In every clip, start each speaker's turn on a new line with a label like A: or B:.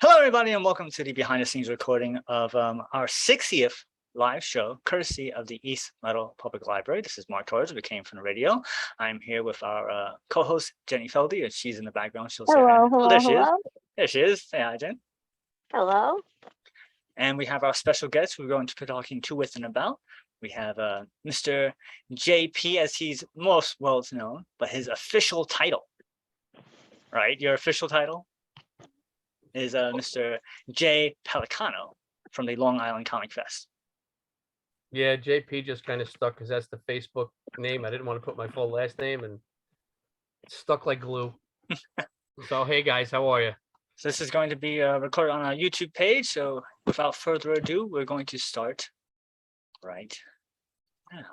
A: Hello, everybody, and welcome to the behind-the-scenes recording of our 60th live show, courtesy of the East Meadow Public Library. This is Mark Torres. We came from the radio. I'm here with our co-host, Jenny Feldy, and she's in the background. She'll say hi.
B: Hello,
A: Oh, there
B: hello,
A: she is.
B: hello.
A: There she is. Say hi, Jen.
B: Hello.
A: And we have our special guest we're going to be talking to, with, and about. We have Mr. JP, as he's most well known, but his official title, right? Your official title is Mr. Jay Pellicano from the Long Island Comic Fest.
C: Yeah, JP just kind of stuck because that's the Facebook name. I didn't want to put my full last name, and it's stuck like glue. So, hey guys, how are you?
A: So this is going to be recorded on our YouTube page. So without further ado, we're going to start right now.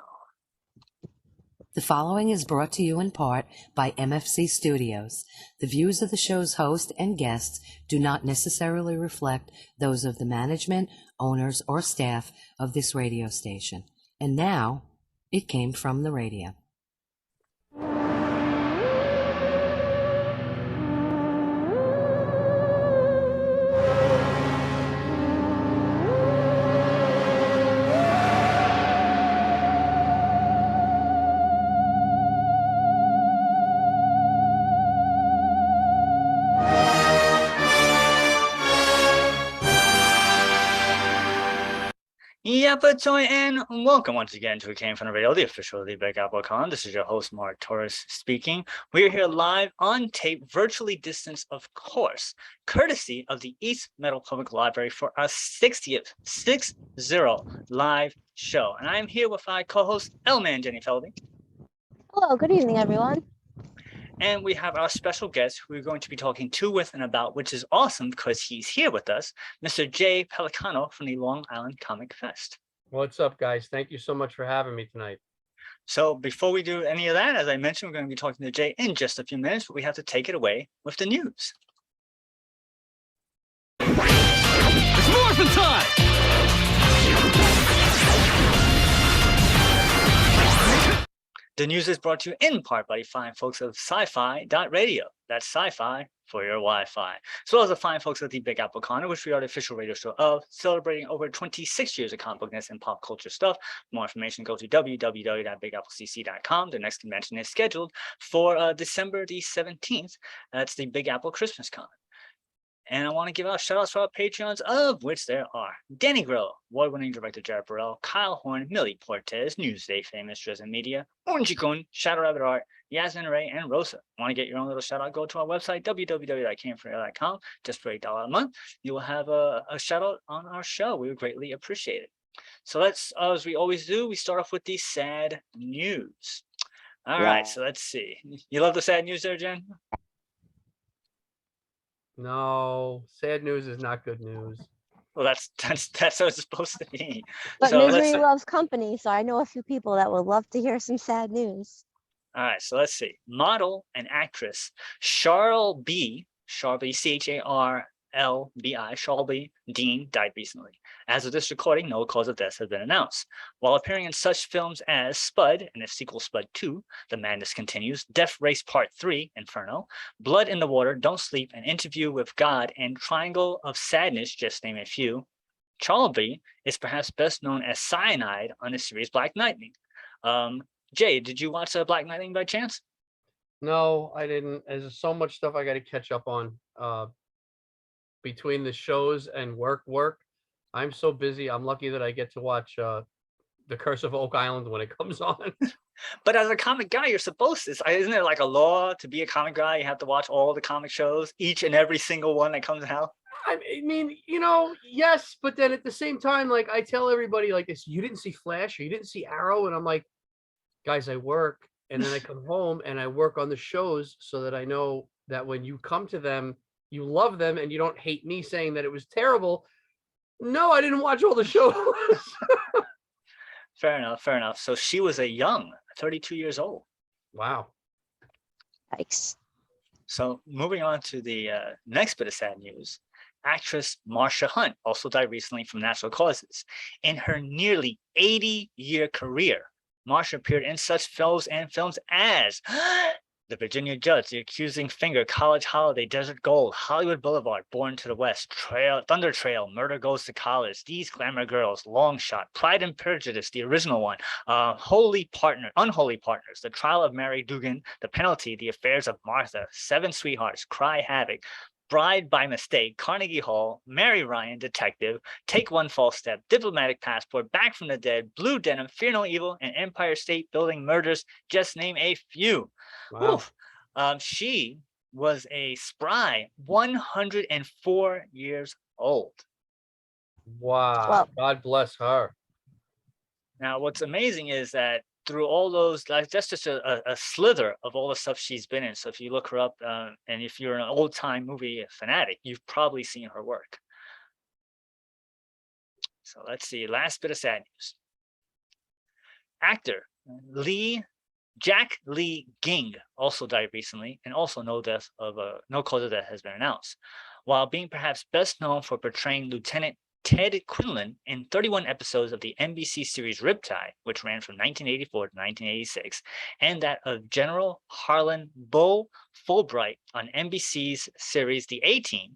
D: The following is brought to you in part by MFC Studios. The views of the show's host and guests do not necessarily reflect those of the management, owners, or staff of this radio station. And now, it came from the radio.
A: Yapatoy, and welcome once again to It Came From the Radio, the official of the Big Apple Con. This is your host, Mark Torres, speaking. We're here live on tape, virtually distanced, of course, courtesy of the East Meadow Public Library for our 60th live show. And I'm here with my co-host, L-Man Jenny Feldy.
B: Hello, good evening, everyone.
A: And we have our special guest who we're going to be talking to, with, and about, which is awesome because he's here with us, Mr. Jay Pellicano from the Long Island Comic Fest.
C: What's up, guys? Thank you so much for having me tonight.
A: So before we do any of that, as I mentioned, we're going to be talking to Jay in just a few minutes, but we have to take it away with the news.
E: It's morphin' time!
A: The news is brought to you in part by the fine folks of sci-fi.radio. That's sci-fi for your Wi-Fi. As well as the fine folks of the Big Apple Con, which we are the official radio show of, celebrating over 26 years of comic bookness and pop culture stuff. For more information, go to www.bigapplecc.com. The next convention is scheduled for December the 17th. That's the Big Apple Christmas Con. And I want to give out shout outs to our Patreons, of which there are Danny Grill, award-winning director Jared Burrell, Kyle Horn, Millie Portes, Newsday famous Dresden Media, Orange Kun, Shadow Rabbit Art, Yasmin Ray, and Rosa. Want to get your own little shout out? Go to our website, www.camefromair.com. Just for $8 a month, you will have a shout out on our show. We would greatly appreciate it. So let's, as we always do, we start off with the sad news. All right, so let's see. You love the sad news there, Jen?
C: No, sad news is not good news.
A: Well, that's how it's supposed to be.
B: But
A: So
B: misery loves company, so I know a few people that would love to hear some sad news.
A: All right, so let's see. Model and actress Sharlby, C-H-A-R-L-B-I, Sharlby Dean died recently. As of this recording, no cause of death has been announced. While appearing in such films as Spud and its sequel Spud 2, The Madness Continues, Death Race Part 3, Inferno, Blood in the Water, Don't Sleep, An Interview with God, and Triangle of Sadness, just to name a few, Sharlby is perhaps best known as Cyanide on the series Black Lightning. Jay, did you watch Black Lightning by chance?
C: No, I didn't. There's so much stuff I got to catch up on between the shows and work. I'm so busy. I'm lucky that I get to watch The Curse of Oak Island when it comes on.
A: But as a comic guy, you're supposed to. Isn't there like a law to be a comic guy? You have to watch all the comic shows, each and every single one that comes out.
C: I mean, yes, but then at the same time, like I tell everybody like this, you didn't see Flash or you didn't see Arrow. And I'm like, guys, I work. And then I come home and I work on the shows so that I know that when you come to them, you love them and you don't hate me saying that it was terrible. No, I didn't watch all the shows.
A: Fair enough. So she was a young 32 years old.
C: Wow.
B: Yikes.
A: So moving on to the next bit of sad news. Actress Marsha Hunt also died recently from natural causes. In her nearly 80-year career, Marsha appeared in such films as The Virginia Judge, The Accusing Finger, College Holiday, Desert Gold, Hollywood Boulevard, Born to the West, Thunder Trail, Murder Goes to College, These Glamour Girls, Long Shot, Pride and Prejudice, the original one, Unholy Partners, The Trial of Mary Dugan, The Penalty, The Affairs of Martha, Seven Sweethearts, Cry Havoc, Bride by Mistake, Carnegie Hall, Mary Ryan, Detective, Take One False Step, Diplomatic Passport, Back from the Dead, Blue Denim, Fear No Evil, and Empire State Building Murders, just name a few.
C: Wow.
A: Oof. She was a spry 104 years old.
C: Wow.
B: Well-
C: God bless her.
A: Now, what's amazing is that through all those, like that's just a slither of all the stuff she's been in. So if you look her up, and if you're an old time movie fanatic, you've probably seen her work. So let's see, last bit of sad news. Actor Jack Lee Ging also died recently, and also no cause of death has been announced. While being perhaps best known for portraying Lieutenant Ted Quinlan in 31 episodes of the NBC series Riptide, which ran from 1984 to 1986, and that of General Harlan Bo Fulbright on NBC's series The A-Team,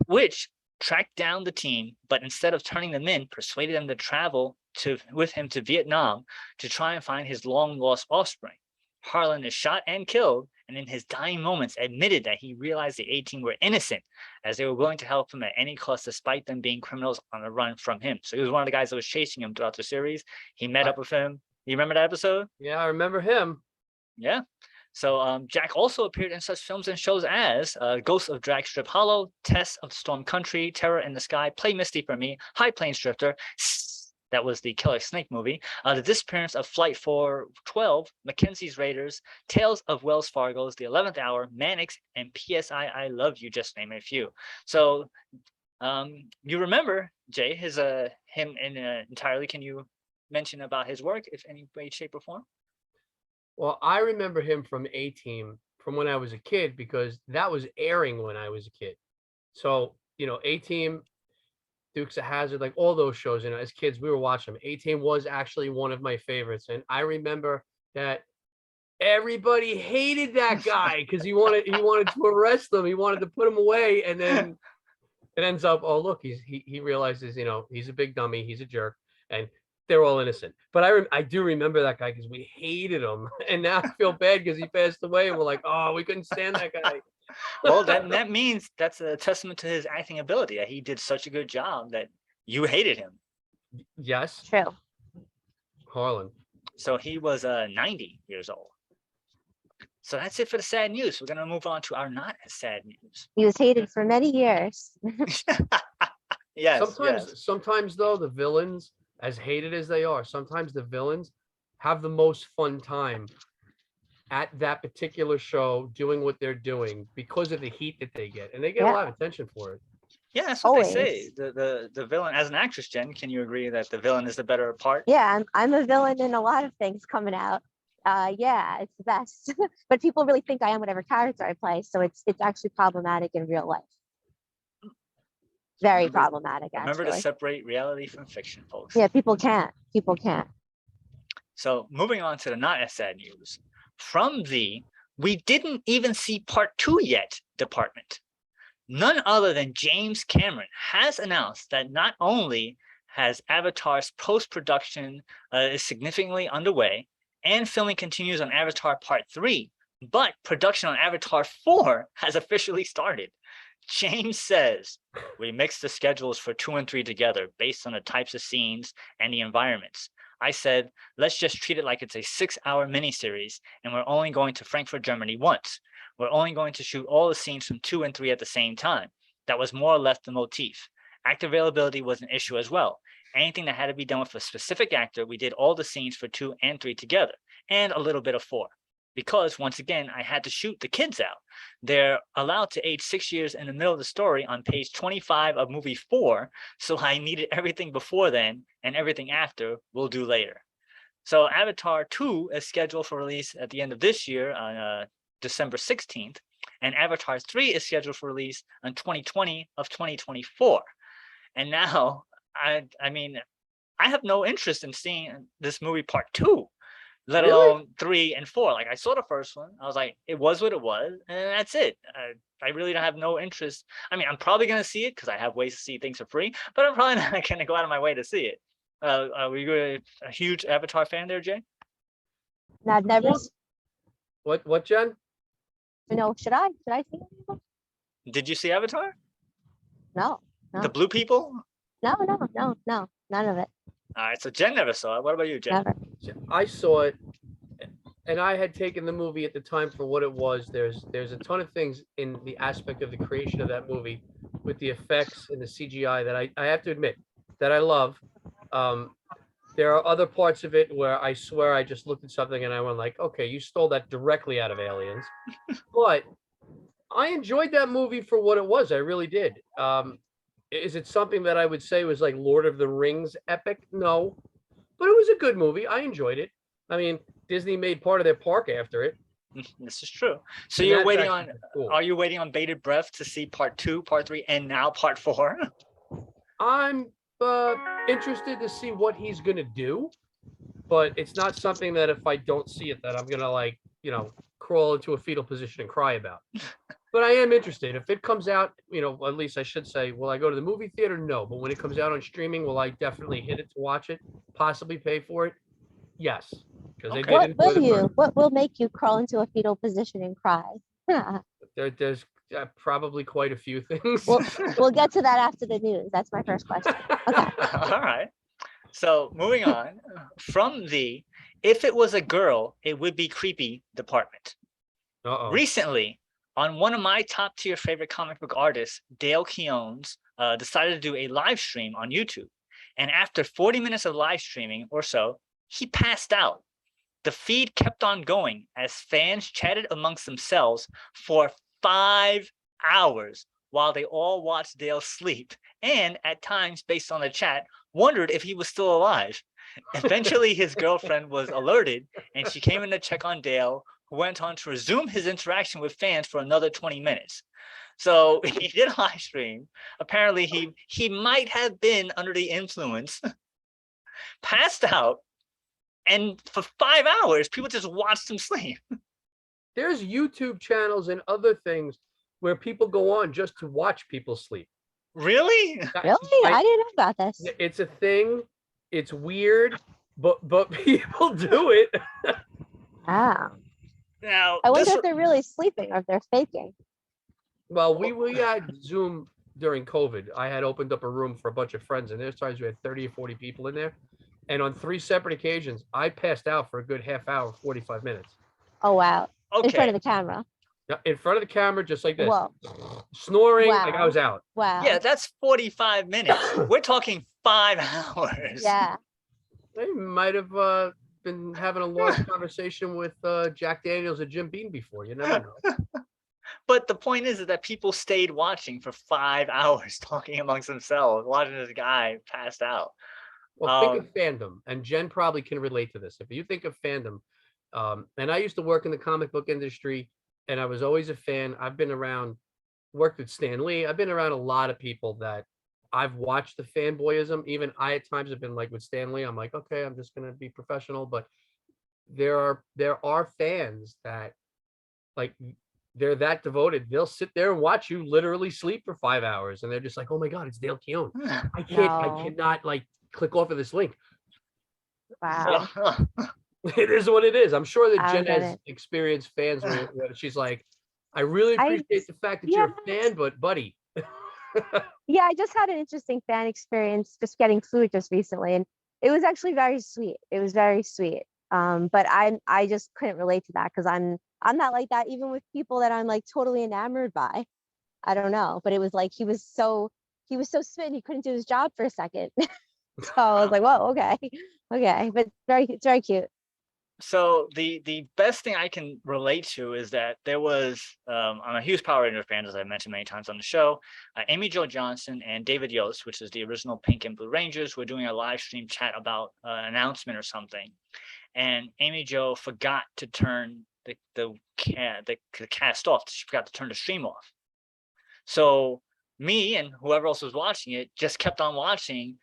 A: which tracked down the team, but instead of turning them in, persuaded them to travel with him to Vietnam to try and find his long-lost offspring. Harlan is shot and killed, and in his dying moments admitted that he realized the A-Team were innocent, as they were willing to help him at any cost despite them being criminals on the run from him. So he was one of the guys that was chasing him throughout the series. He met up with him. You remember that episode?
C: Yeah, I remember him.
A: Yeah. So Jack also appeared in such films and shows as Ghost of Drag Strip Hollow, Test of Storm Country, Terror in the Sky, Play Misty for Me, High Plains Drifter, that was the Killer Snake movie, The Disappearance of Flight 412, Mackenzie's Raiders, Tales of Wells Fargo's The 11th Hour, Mannix, and PSI I Love You, just name a few. So you remember, Jay, him entirely. Can you mention about his work, if any way, shape, or form?
C: Well, I remember him from A-Team from when I was a kid, because that was airing when I was a kid. So, A-Team, Dukes of Hazzard, like all those shows, as kids, we were watching them. A-Team was actually one of my favorites. And I remember that everybody hated that guy because he wanted to arrest them. He wanted to put him away. And then it ends up, oh, look, he realizes, he's a big dummy. He's a jerk. And they're all innocent. But I do remember that guy because we hated him. And now I feel bad because he passed away. And we're like, oh, we couldn't stand that guy.
A: Well, that means that's a testament to his acting ability, that he did such a good job that you hated him.
C: Yes.
B: True.
C: Harlan.
A: So he was 90 years old. So that's it for the sad news. We're going to move on to our not as sad news.
B: He was hated for many years.
A: Yes.
C: Sometimes though, the villains, as hated as they are, sometimes the villains have the most fun time at that particular show doing what they're doing because of the heat that they get, and they get a lot of attention for it.
A: Yeah, that's what they say.
B: Always.
A: The villain, as an actress, Jen, can you agree that the villain is the better part?
B: Yeah, I'm a villain in a lot of things coming out. Yeah, it's the best. But people really think I am whatever character I play, so it's actually problematic in real life. Very problematic,
A: Remember to
B: actually.
A: separate reality from fiction, folks.
B: Yeah, people can't.
A: So moving on to the not as sad news. From the "we didn't even see part 2 yet" department, none other than James Cameron has announced that not only has Avatar's post-production is significantly underway and filming continues on Avatar Part 3, but production on Avatar 4 has officially started. James says, "We mixed the schedules for 2 and 3 together based on the types of scenes and the environments. I said, let's just treat it like it's a 6-hour miniseries, and we're only going to Frankfurt, Germany once. We're only going to shoot all the scenes from 2 and 3 at the same time. That was more or less the motif. Actor availability was an issue as well. Anything that had to be done with a specific actor, we did all the scenes for 2 and 3 together, and a little bit of 4. Because, once again, I had to shoot the kids out. They're allowed to age 6 years in the middle of the story on page 25 of movie 4, so I needed everything before then, and everything after we'll do later." So Avatar 2 is scheduled for release at the end of this year on December 16th, and Avatar 3 is scheduled for release on 2020 of 2024. And now, I mean, I have no interest in seeing this movie Part 2. let
C: Really?
A: alone 3 and 4. Like I saw the first one, I was like, it was what it was, and that's it. I really don't have no interest. I mean, I'm probably gonna see it because I have ways to see things for free, but I'm probably not gonna go out of my way to see it. Were you a huge Avatar fan there, Jay?
B: And I've never,
C: What, Jen?
B: should I see it?
A: Did you see Avatar?
B: No,
A: The
B: no,
A: blue people?
B: no, none of it,
A: All right, so Jen never saw it. What about you, Jen?
B: never.
C: I saw it, and I had taken the movie at the time for what it was. There's a ton of things in the aspect of the creation of that movie with the effects and the CGI that I have to admit that I love. There are other parts of it where I swear I just looked at something and I went like, okay, you stole that directly out of Aliens. But I enjoyed that movie for what it was. I really did. Is it something that I would say was like Lord of the Rings epic? No, but it was a good movie. I enjoyed it. I mean, Disney made part of their park after it.
A: This is true. So
C: and
A: you're
C: that's
A: waiting
C: actually
A: on,
C: cool.
A: are you waiting on bated breath to see part 2, part 3, and now part 4?
C: I'm interested to see what he's gonna do, but it's not something that if I don't see it, that I'm gonna like, crawl into a fetal position and cry about. But I am interested. If it comes out, at least I should say, will I go to the movie theater? No. But when it comes out on streaming, will I definitely hit it to watch it? Possibly pay for it? Yes. Because they
A: Okay.
C: did
B: What
C: enjoy
B: will
C: the
B: you?
C: first.
B: What will make you crawl into a fetal position and cry?
C: There's probably quite a few things.
B: We'll get to that after the news. That's my first question. Okay.
A: All right. So moving on from the if it was a girl, it would be creepy department.
C: Uh-oh.
A: Recently, on one of my top tier favorite comic book artists, Dale Keown's, decided to do a live stream on YouTube. And after 40 minutes of live streaming or so, he passed out. The feed kept on going as fans chatted amongst themselves for 5 hours while they all watched Dale sleep, and at times, based on the chat, wondered if he was still alive. Eventually, his girlfriend was alerted, and she came in to check on Dale, who went on to resume his interaction with fans for another 20 minutes. So he did a live stream. Apparently, he might have been under the influence, passed out, and for 5 hours, people just watched him sleep.
C: There's YouTube channels and other things where people go on just to watch people sleep.
A: Really?
B: Really? I didn't know about this.
C: It's a thing. It's weird, but people do it.
B: Wow.
A: Now,
B: I wonder
A: this,
B: if they're really sleeping or if they're faking.
C: Well, we had Zoom during COVID. I had opened up a room for a bunch of friends, and there's times we had 30 or 40 people in there. And on 3 separate occasions, I passed out for a good half hour, 45 minutes.
B: Oh, wow. In front
A: okay.
B: of the camera.
C: In front of the camera, just like this.
B: Whoa.
C: Snoring, like I
B: Wow.
C: was out.
B: Wow.
A: Yeah, that's 45 minutes. We're talking 5 hours.
B: Yeah.
C: They might have been having a long conversation with Jack Daniels and Jim Beam before. You never know.
A: But the point is that people stayed watching for 5 hours, talking amongst themselves, watching this guy passed out.
C: Well, think of fandom, and Jen probably can relate to this. If you think of fandom, and I used to work in the comic book industry, and I was always a fan. I've been around, worked with Stan Lee. I've been around a lot of people that I've watched the fanboyism. Even I at times have been like with Stan Lee, I'm like, okay, I'm just gonna be professional. But there are fans that like they're that devoted. They'll sit there and watch you literally sleep for 5 hours, and they're just like, oh my God, it's Dale Keown. I
B: No.
C: cannot like click off of this link.
B: Wow.
C: It is what it is. I'm sure that
B: I
C: Jen
B: get
C: has
B: it.
C: experienced fans where she's like, I really
B: I-
C: appreciate the fact that you're a
B: yes.
C: fan, but buddy.
B: Yeah, I just had an interesting fan experience just getting food just recently, and it was actually very sweet. It was very sweet. But I just couldn't relate to that because I'm not like that even with people that I'm like totally enamored by. I don't know, but it was like he was so smitten he couldn't do his job for a second. So I was like, whoa, okay, but it's very cute.
A: So the best thing I can relate to is that there was, I'm a huge Power Ranger fan, as I mentioned many times on the show. Amy Jo Johnson and David Yost, which is the original Pink and Blue Rangers, were doing a live stream chat about an announcement or something. And Amy Jo forgot to turn the cast off. She forgot to turn the stream off. So me and whoever else was watching it just kept on watching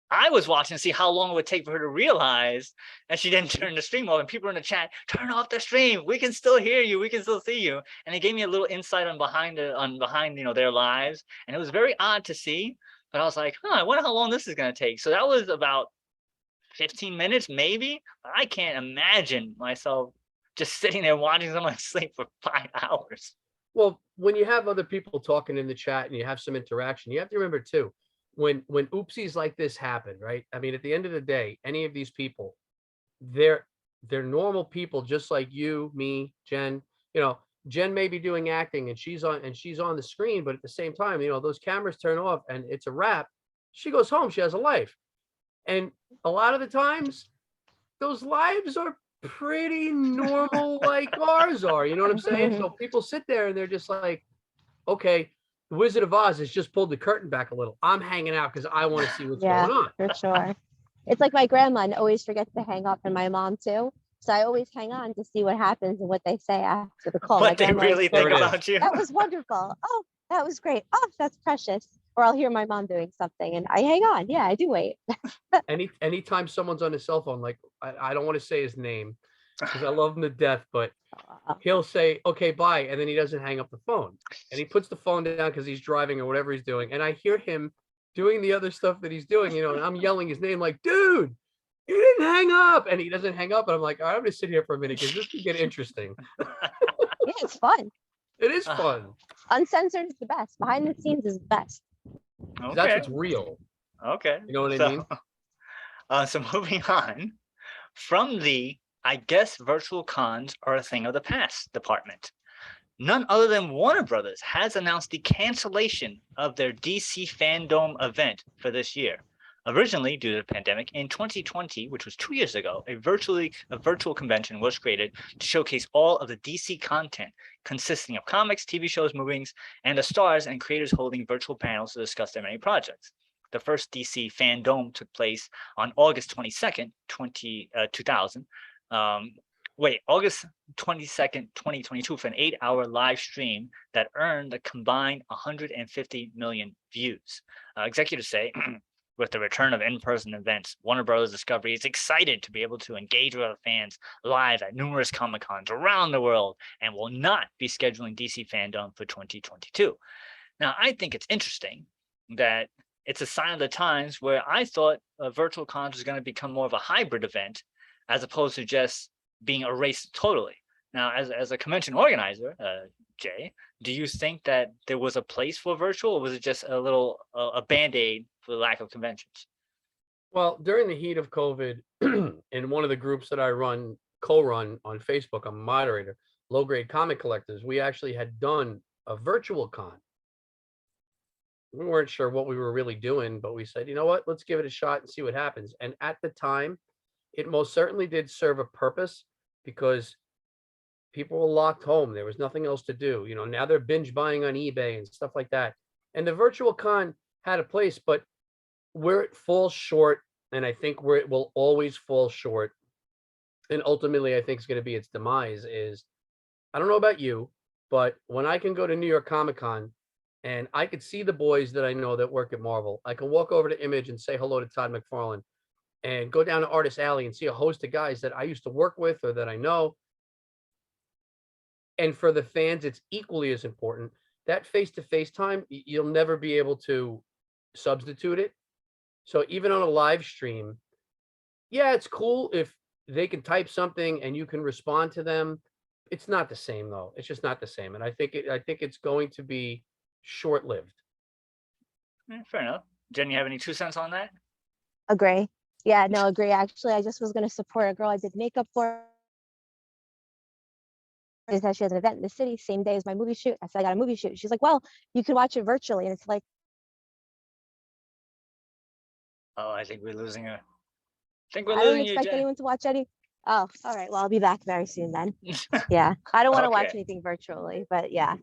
A: I was watching to see how long it would take for her to realize that she didn't turn the stream off. And people in the chat, turn off the stream. We can still hear you. We can still see you. And it gave me a little insight on behind their lives. And it was very odd to see. But I was like, I wonder how long this is going to take. So that was about 15 minutes, maybe. But I can't imagine myself just sitting there watching someone sleep for 5 hours.
C: Well, when you have other people talking in the chat and you have some interaction, you have to remember too, when oopsies like this happen, right? I mean, at the end of the day, any of these people, they're normal people, just like you, me, Jen. You know, Jen may be doing acting and she's on the screen, but at the same time, you know, those cameras turn off and it's a wrap. She goes home, she has a life. And a lot of the times, those lives are pretty normal like ours are, you know what I'm saying? So people sit there and they're just like, okay, the Wizard of Oz has just pulled the curtain back a little. I'm hanging out because I want to see what's going on.
B: For sure. It's like my grandma and always forgets to hang up, and my mom too. So I always hang on to see what happens and what they say after the call.
A: What they really think
C: There it
A: about you.
B: That was wonderful. Oh, that was great. Oh, that's precious. Or I'll hear my mom doing something and I hang on. Yeah, I do wait.
C: Anytime someone's on his cell phone, like I don't want to say his name because I love him to death, but he'll say, okay, bye. And then he doesn't hang up the phone. And he puts the phone down because he's driving or whatever he's doing. And I hear him doing the other stuff that he's doing, you know, and I'm yelling his name like, dude, you didn't hang up. And he doesn't hang up. And I'm like, all right, I'm going to sit here for a minute because this could get interesting.
B: Yeah, it's fun.
C: It is fun.
B: Uncensored is the best. Behind the scenes is the best.
A: Okay.
C: That's what's real.
A: Okay.
C: You know what I mean?
A: So moving on from the, I guess virtual cons are a thing of the past department. None other than Warner Brothers has announced the cancellation of their DC Fandom event for this year. Originally, due to the pandemic, in 2020, which was 2 years ago, a virtual convention was created to showcase all of the DC content, consisting of comics, TV shows, movies, and the stars and creators holding virtual panels to discuss their many projects. The first DC Fandom took place on August 22nd, 2000. August 22nd, 2022 for an 8-hour live stream that earned a combined 150 million views. Executives say, with the return of in-person events, Warner Bros. Discovery is excited to be able to engage with our fans live at numerous Comic-Cons around the world and will not be scheduling DC Fandom for 2022. Now, I think it's interesting that it's a sign of the times where I thought virtual cons was going to become more of a hybrid event as opposed to just being erased totally. Now, as a convention organizer, Jay, do you think that there was a place for virtual, or was it just a band-aid for the lack of conventions?
C: Well, during the heat of COVID, in one of the groups that I co-run on Facebook, I'm a moderator, Low Grade Comic Collectors, we actually had done a virtual con. We weren't sure what we were really doing, but we said, you know what, let's give it a shot and see what happens. And at the time, it most certainly did serve a purpose because people were locked home. There was nothing else to do. You know, now they're binge buying on eBay and stuff like that. And the virtual con had a place, but where it falls short, and I think where it will always fall short, and ultimately I think is going to be its demise, is, I don't know about you, but when I can go to New York Comic Con and I could see the boys that I know that work at Marvel, I can walk over to Image and say hello to Todd McFarlane and go down to Artist Alley and see a host of guys that I used to work with or that I know. And for the fans, it's equally as important. That face-to-face time, you'll never be able to substitute it. So even on a live stream, yeah, it's cool if they can type something and you can respond to them. It's not the same though. It's just not the same. And I think it's going to be short-lived.
A: Fair enough. Jen, you have any 2 cents on that?
B: Agree. Yeah, no, agree. Actually, I just was going to support a girl I did makeup for. She said she has an event in the city, same day as my movie shoot. I said, I got a movie shoot. She's like, well, you can watch it virtually. And it's like,
A: Oh, I think we're losing her. I think
B: I
A: we're
B: don't
A: losing you,
B: expect
A: Jen.
B: anyone to watch any. Oh, all right. Well, I'll be back very soon then. Yeah. I don't want to watch
A: Okay.
B: anything virtually, but yeah,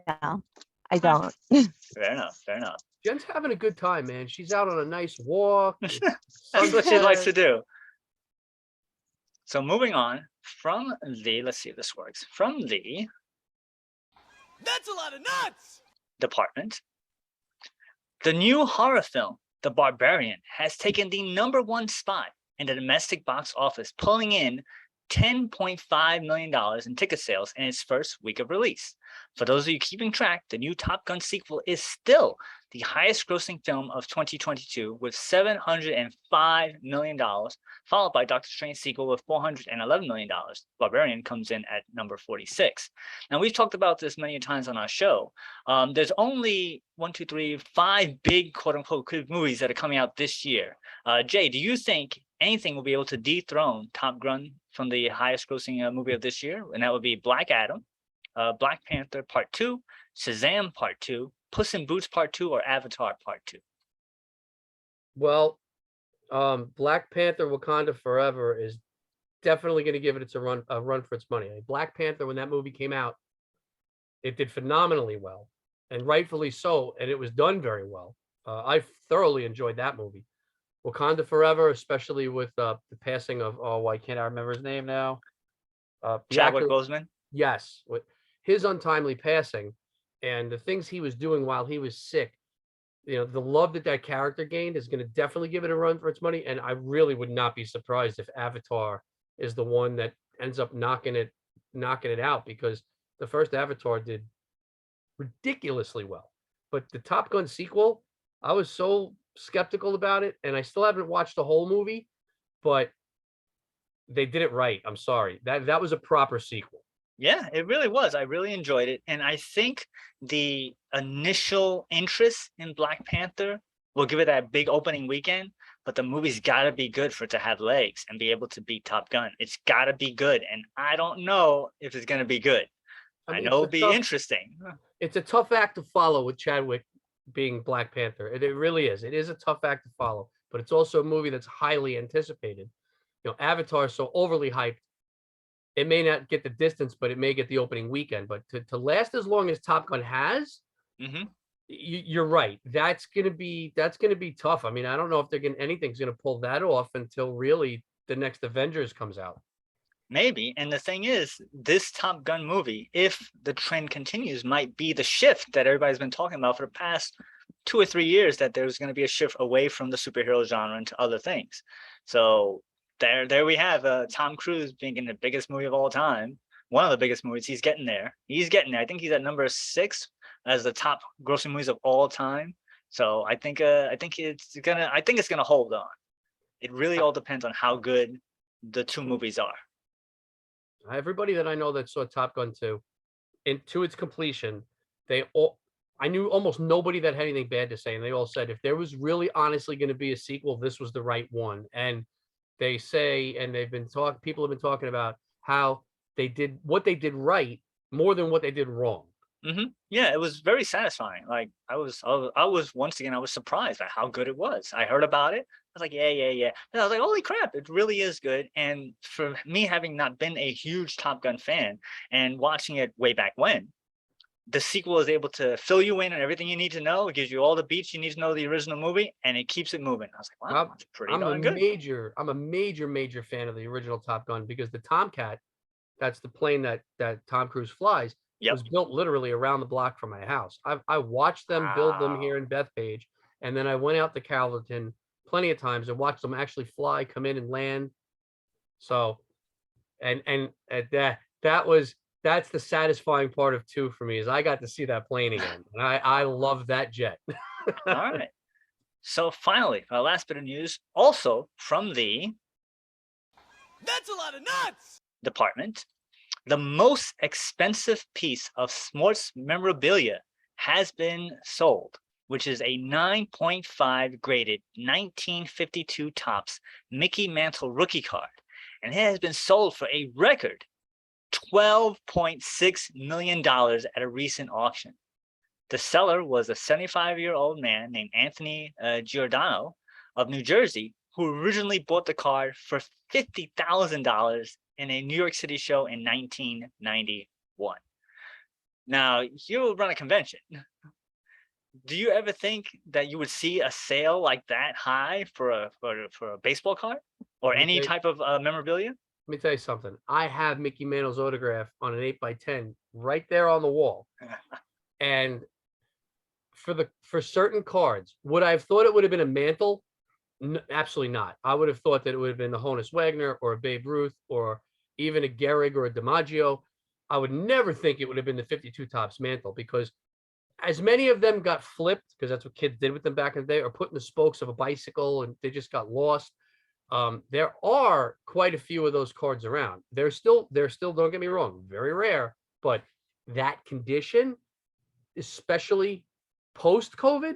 B: no, I don't.
A: Fair enough. Fair enough.
C: Jen's having a good time, man. She's out on a nice walk.
A: That's what she likes to do. So moving on from the, let's see if this works, from the
E: That's a lot of nuts!
A: department, the new horror film, The Barbarian has taken the #1 spot in the domestic box office, pulling in $10.5 million in ticket sales in its first week of release. For those of you keeping track, the new Top Gun sequel is still the highest grossing film of 2022 with $705 million, followed by Doctor Strange sequel with $411 million. Barbarian comes in at number 46. Now, we've talked about this many times on our show. There's only 5 big quote unquote movies that are coming out this year. Jay, do you think anything will be able to dethrone Top Gun from the highest grossing movie of this year? And that would be Black Adam, Black Panther Part 2, Shazam Part 2, Puss in Boots Part 2, or Avatar Part 2?
C: Well, Black Panther Wakanda Forever is definitely going to give it a run for its money. Black Panther, when that movie came out, it did phenomenally well, and rightfully so, and it was done very well. I thoroughly enjoyed that movie. Wakanda Forever, especially with the passing of, why can't I remember his name now?
A: Chadwick Boseman?
C: Yes, with his untimely passing and the things he was doing while he was sick, the love that character gained is going to definitely give it a run for its money. And I really would not be surprised if Avatar is the one that ends up knocking it out, because the first Avatar did ridiculously well. But the Top Gun sequel, I was so skeptical about it, and I still haven't watched the whole movie, but they did it right. I'm sorry. That was a proper sequel.
A: Yeah, it really was. I really enjoyed it. And I think the initial interest in Black Panther will give it that big opening weekend, but the movie's got to be good for it to have legs and be able to beat Top Gun. It's got to be good. And I don't know if it's going to be good. I know it'll be interesting.
C: It's a tough act to follow with Chadwick being Black Panther. It really is. It is a tough act to follow, but it's also a movie that's highly anticipated. Avatar is so overly hyped, it may not get the distance, but it may get the opening weekend. But to last as long as Top Gun has, you're right. That's gonna be tough. I mean, I don't know if anything's gonna pull that off until really the next Avengers comes out.
A: Maybe. And the thing is, this Top Gun movie, if the trend continues, might be the shift that everybody's been talking about for the past 2 or 3 years, that there's going to be a shift away from the superhero genre into other things. So there we have Tom Cruise being in the biggest movie of all time, one of the biggest movies. He's getting there. I think he's at number 6 as the top grossing movies of all time. So I think it's gonna hold on. It really all depends on how good the two movies are.
C: Everybody that I know that saw Top Gun 2 to its completion, I knew almost nobody that had anything bad to say, and they all said if there was really honestly going to be a sequel, this was the right one. And they say, and people have been talking about how they did what they did right more than what they did wrong.
A: Yeah, it was very satisfying. Like I was once again, I was surprised at how good it was. I heard about it. I was like, yeah. And I was like, holy crap, it really is good. And for me, having not been a huge Top Gun fan and watching it way back when, the sequel is able to fill you in on everything you need to know. It gives you all the beats you need to know the original movie, and it keeps it moving. I was like, wow, that's pretty darn good.
C: I'm a major fan of the original Top Gun, because the Tomcat, that's the plane that Tom Cruise flies, was built literally around the block from my house. I watched them build them here in Bethpage, and then I went out to Calverton plenty of times and watched them actually fly, come in and land. So, and that's the satisfying part of 2 for me, is I got to see that plane again, and I love that jet.
A: All right. So finally, our last bit of news, also from the
E: That's a lot of nuts!
A: department. The most expensive piece of sports memorabilia has been sold, which is a 9.5 graded 1952 Topps Mickey Mantle rookie card. And it has been sold for a record $12.6 million at a recent auction. The seller was a 75-year-old man named Anthony Giordano of New Jersey, who originally bought the card for $50,000 in a New York City show in 1991. Now, you run a convention. Do you ever think that you would see a sale like that high for a baseball card or any type of memorabilia?
C: Let me tell you something. I have Mickey Mantle's autograph on an 8x10 right there on the wall. And for certain cards, would I have thought it would have been a Mantle? Absolutely not. I would have thought that it would have been the Honus Wagner or a Babe Ruth or even a Gehrig or a DiMaggio. I would never think it would have been the 52 tops Mantle, because as many of them got flipped, because that's what kids did with them back in the day, or put in the spokes of a bicycle and they just got lost. There are quite a few of those cards around. They're still, don't get me wrong, very rare, but that condition, especially post-COVID,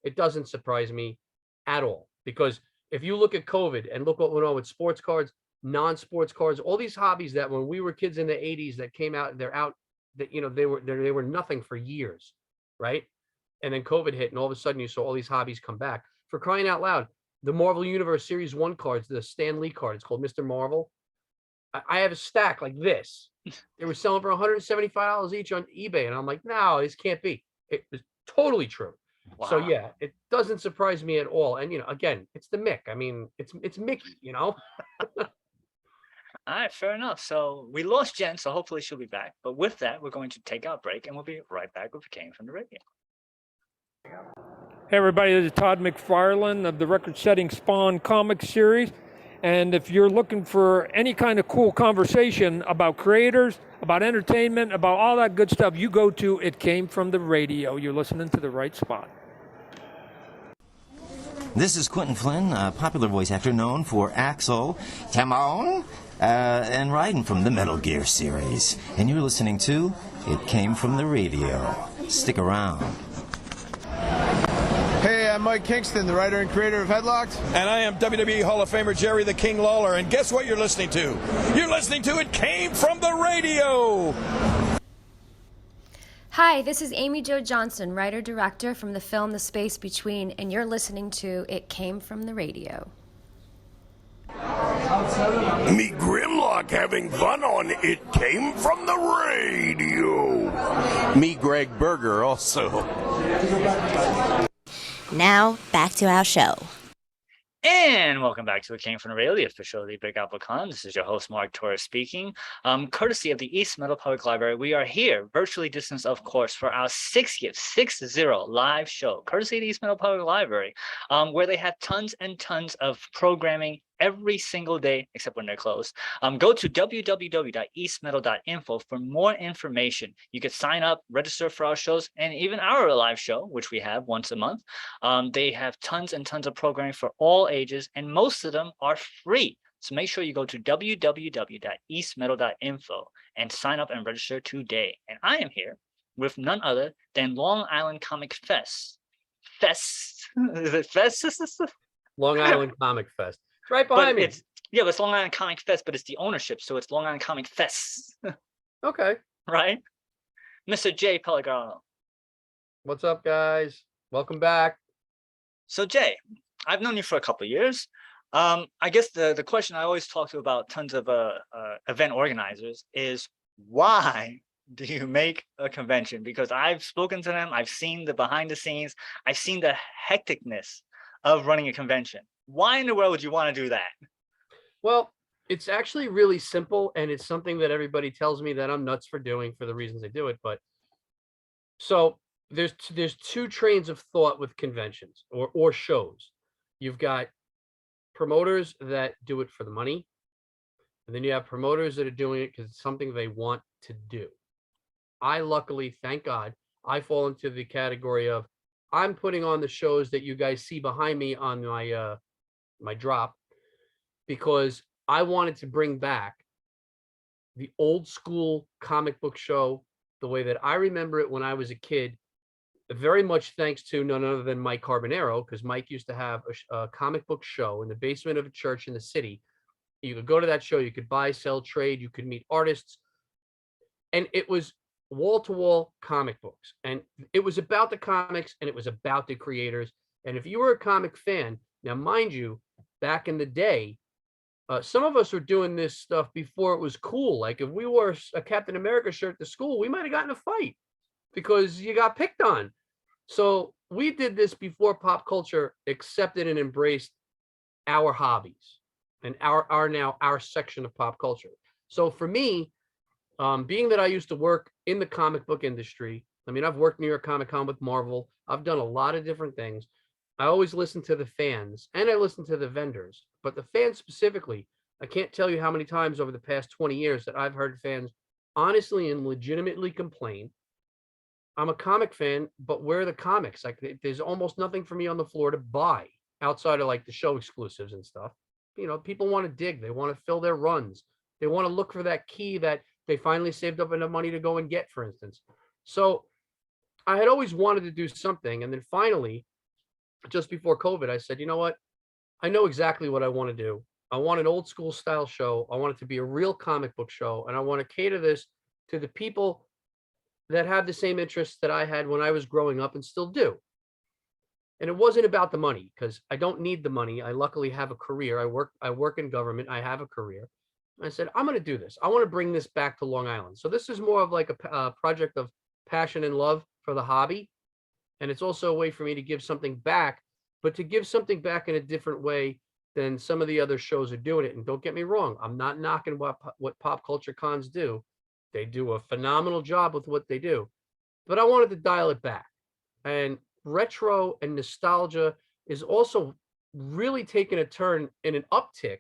C: it doesn't surprise me at all. Because if you look at COVID and look what went on with sports cards, non-sports cards, all these hobbies that when we were kids in the 80s that came out, they're out, that, you know, they were nothing for years, right? And then COVID hit, and all of a sudden you saw all these hobbies come back. For crying out loud, the Marvel Universe Series 1 cards, the Stan Lee card, it's called Mr. Marvel. I have a stack like this. They were selling for $175 each on eBay, and I'm like, no, this can't be. It was totally true.
A: Wow.
C: So yeah, it doesn't surprise me at all. And you know, again, it's the Mick. I mean, it's Mickey, you know.
A: All right, fair enough. So we lost Jen, so hopefully she'll be back. But with that, we're going to take our break, and we'll be right back with Came from the Radio.
F: Hey everybody, this is Todd McFarlane of the record-setting Spawn comic series. And if you're looking for any kind of cool conversation about creators, about entertainment, about all that good stuff, you go to It Came From The Radio. You're listening to the right spot.
G: This is Quentin Flynn, a popular voice actor known for Axel, Timon, and Raiden from the Metal Gear series. And you're listening to It Came From The Radio. Stick around.
H: Hey, I'm Mike Kingston, the writer and creator of Headlocked.
I: And I am WWE Hall of Famer Jerry the King Lawler. And guess what you're listening to? You're listening to It Came From The Radio.
J: Hi, this is Amy Jo Johnson, writer-director from the film The Space Between, and you're listening to It Came From The Radio.
I: Me Grimlock having fun on It Came From The Radio. Me Greg Berger also.
K: Now, back to our show.
A: And welcome back to It Came From the Radio, the official of the Big Apple Con. This is your host, Mark Torres, speaking. Courtesy of the East Meadow Public Library, we are here, virtually distanced, of course, for our 60th live show, courtesy of the East Meadow Public Library, where they have tons and tons of programming every single day, except when they're closed. Go to www.eastmeadow.info for more information. You can sign up, register for our shows, and even our live show, which we have once a month. They have tons and tons of programming for all ages, and most of them are free. So make sure you go to www.eastmeadow.info and sign up and register today. And I am here with none other than Long Island Comic Fest. Is it Fest?
C: Long Island Comic Fest. Right behind me.
A: But it's Long Island Comic Fest, but it's the ownership, so it's Long Island Comic Fest.
C: Okay.
A: Right? Mr. Jay Pellicano.
C: What's up, guys? Welcome back.
A: So, Jay, I've known you for a couple of years. I guess the question I always talk to about tons of event organizers is, why do you make a convention? Because I've spoken to them, I've seen the behind the scenes, I've seen the hecticness of running a convention. Why in the world would you want to do that?
C: Well, it's actually really simple, and it's something that everybody tells me that I'm nuts for doing for the reasons I do it. But so there's two trains of thought with conventions or shows. You've got promoters that do it for the money, and then you have promoters that are doing it because it's something they want to do. I luckily, thank God, I fall into the category of I'm putting on the shows that you guys see behind me on my drop, because I wanted to bring back the old school comic book show the way that I remember it when I was a kid, very much thanks to none other than Mike Carbonaro, because Mike used to have a comic book show in the basement of a church in the city. You could go to that show, you could buy, sell, trade, you could meet artists, and it was wall-to-wall comic books, and it was about the comics and it was about the creators. And if you were a comic fan, now mind you, back in the day, some of us were doing this stuff before it was cool. Like if we wore a Captain America shirt to school, we might have gotten a fight because you got picked on. So we did this before pop culture accepted and embraced our hobbies and our section of pop culture. So for me, being that I used to work in the comic book industry, I mean, I've worked New York Comic Con with Marvel. I've done a lot of different things. I always listen to the fans and I listen to the vendors, but the fans specifically, I can't tell you how many times over the past 20 years that I've heard fans honestly and legitimately complain. I'm a comic fan, but where are the comics? Like there's almost nothing for me on the floor to buy outside of like the show exclusives and stuff. You know, people want to dig, they want to fill their runs. They want to look for that key that they finally saved up enough money to go and get, for instance. So I had always wanted to do something. And then finally, just before COVID, I said, you know what? I know exactly what I want to do. I want an old school style show. I want it to be a real comic book show. And I want to cater this to the people that have the same interests that I had when I was growing up and still do. And it wasn't about the money because I don't need the money. I luckily have a career. I work in government. I have a career. I said, I'm going to do this. I want to bring this back to Long Island. So this is more of like a project of passion and love for the hobby. And it's also a way for me to give something back, but to give something back in a different way than some of the other shows are doing it. And don't get me wrong, I'm not knocking what pop culture cons do. They do a phenomenal job with what they do, but I wanted to dial it back. And retro and nostalgia is also really taking a turn in an uptick.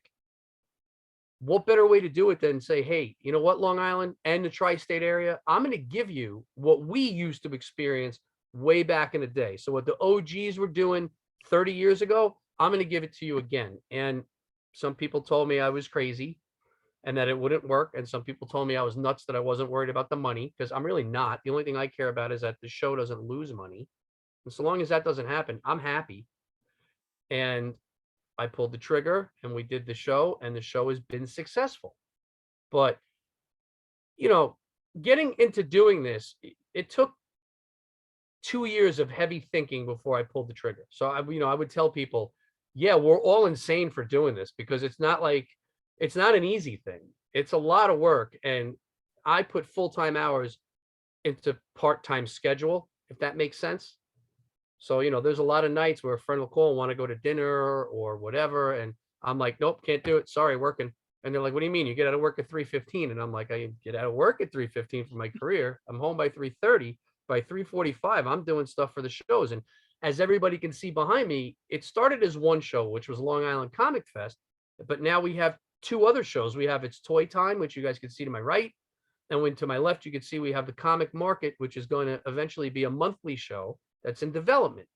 C: What better way to do it than say, hey, you know what, Long Island and the tri-state area, I'm going to give you what we used to experience way back in the day. So what the OGs were doing 30 years ago, I'm going to give it to you again. And some people told me I was crazy and that it wouldn't work. And some people told me I was nuts, that I wasn't worried about the money, because I'm really not. The only thing I care about is that the show doesn't lose money. And so long as that doesn't happen, I'm happy. And I pulled the trigger and we did the show, and the show has been successful. But, you know, getting into doing this, it took 2 years of heavy thinking before I pulled the trigger. So I would tell people, yeah, we're all insane for doing this, because it's not an easy thing. It's a lot of work. And I put full-time hours into part-time schedule, if that makes sense. So, there's a lot of nights where a friend will call and want to go to dinner or whatever. And I'm like, nope, can't do it. Sorry, working. And they're like, what do you mean? You get out of work at 3:15? And I'm like, I get out of work at 3:15 for my career. I'm home by 3:30. By 3:45, I'm doing stuff for the shows. And as everybody can see behind me, it started as one show, which was Long Island Comic Fest. But now we have 2 other shows. We have It's Toy Time, which you guys can see to my right. And when to my left, you can see we have the Comic Market, which is going to eventually be a monthly show that's in development.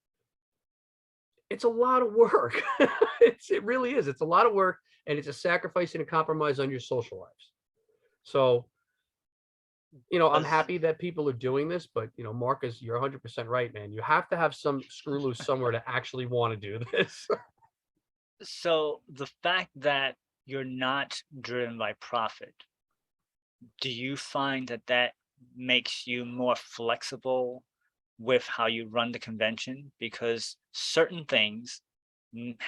C: It's a lot of work. It really is. It's a lot of work, and it's a sacrifice and a compromise on your social lives. So, I'm happy that people are doing this, but Marcus, you're 100% right, man. You have to have some screw loose somewhere to actually want to do this.
A: So the fact that you're not driven by profit, do you find that makes you more flexible with how you run the convention? Because certain things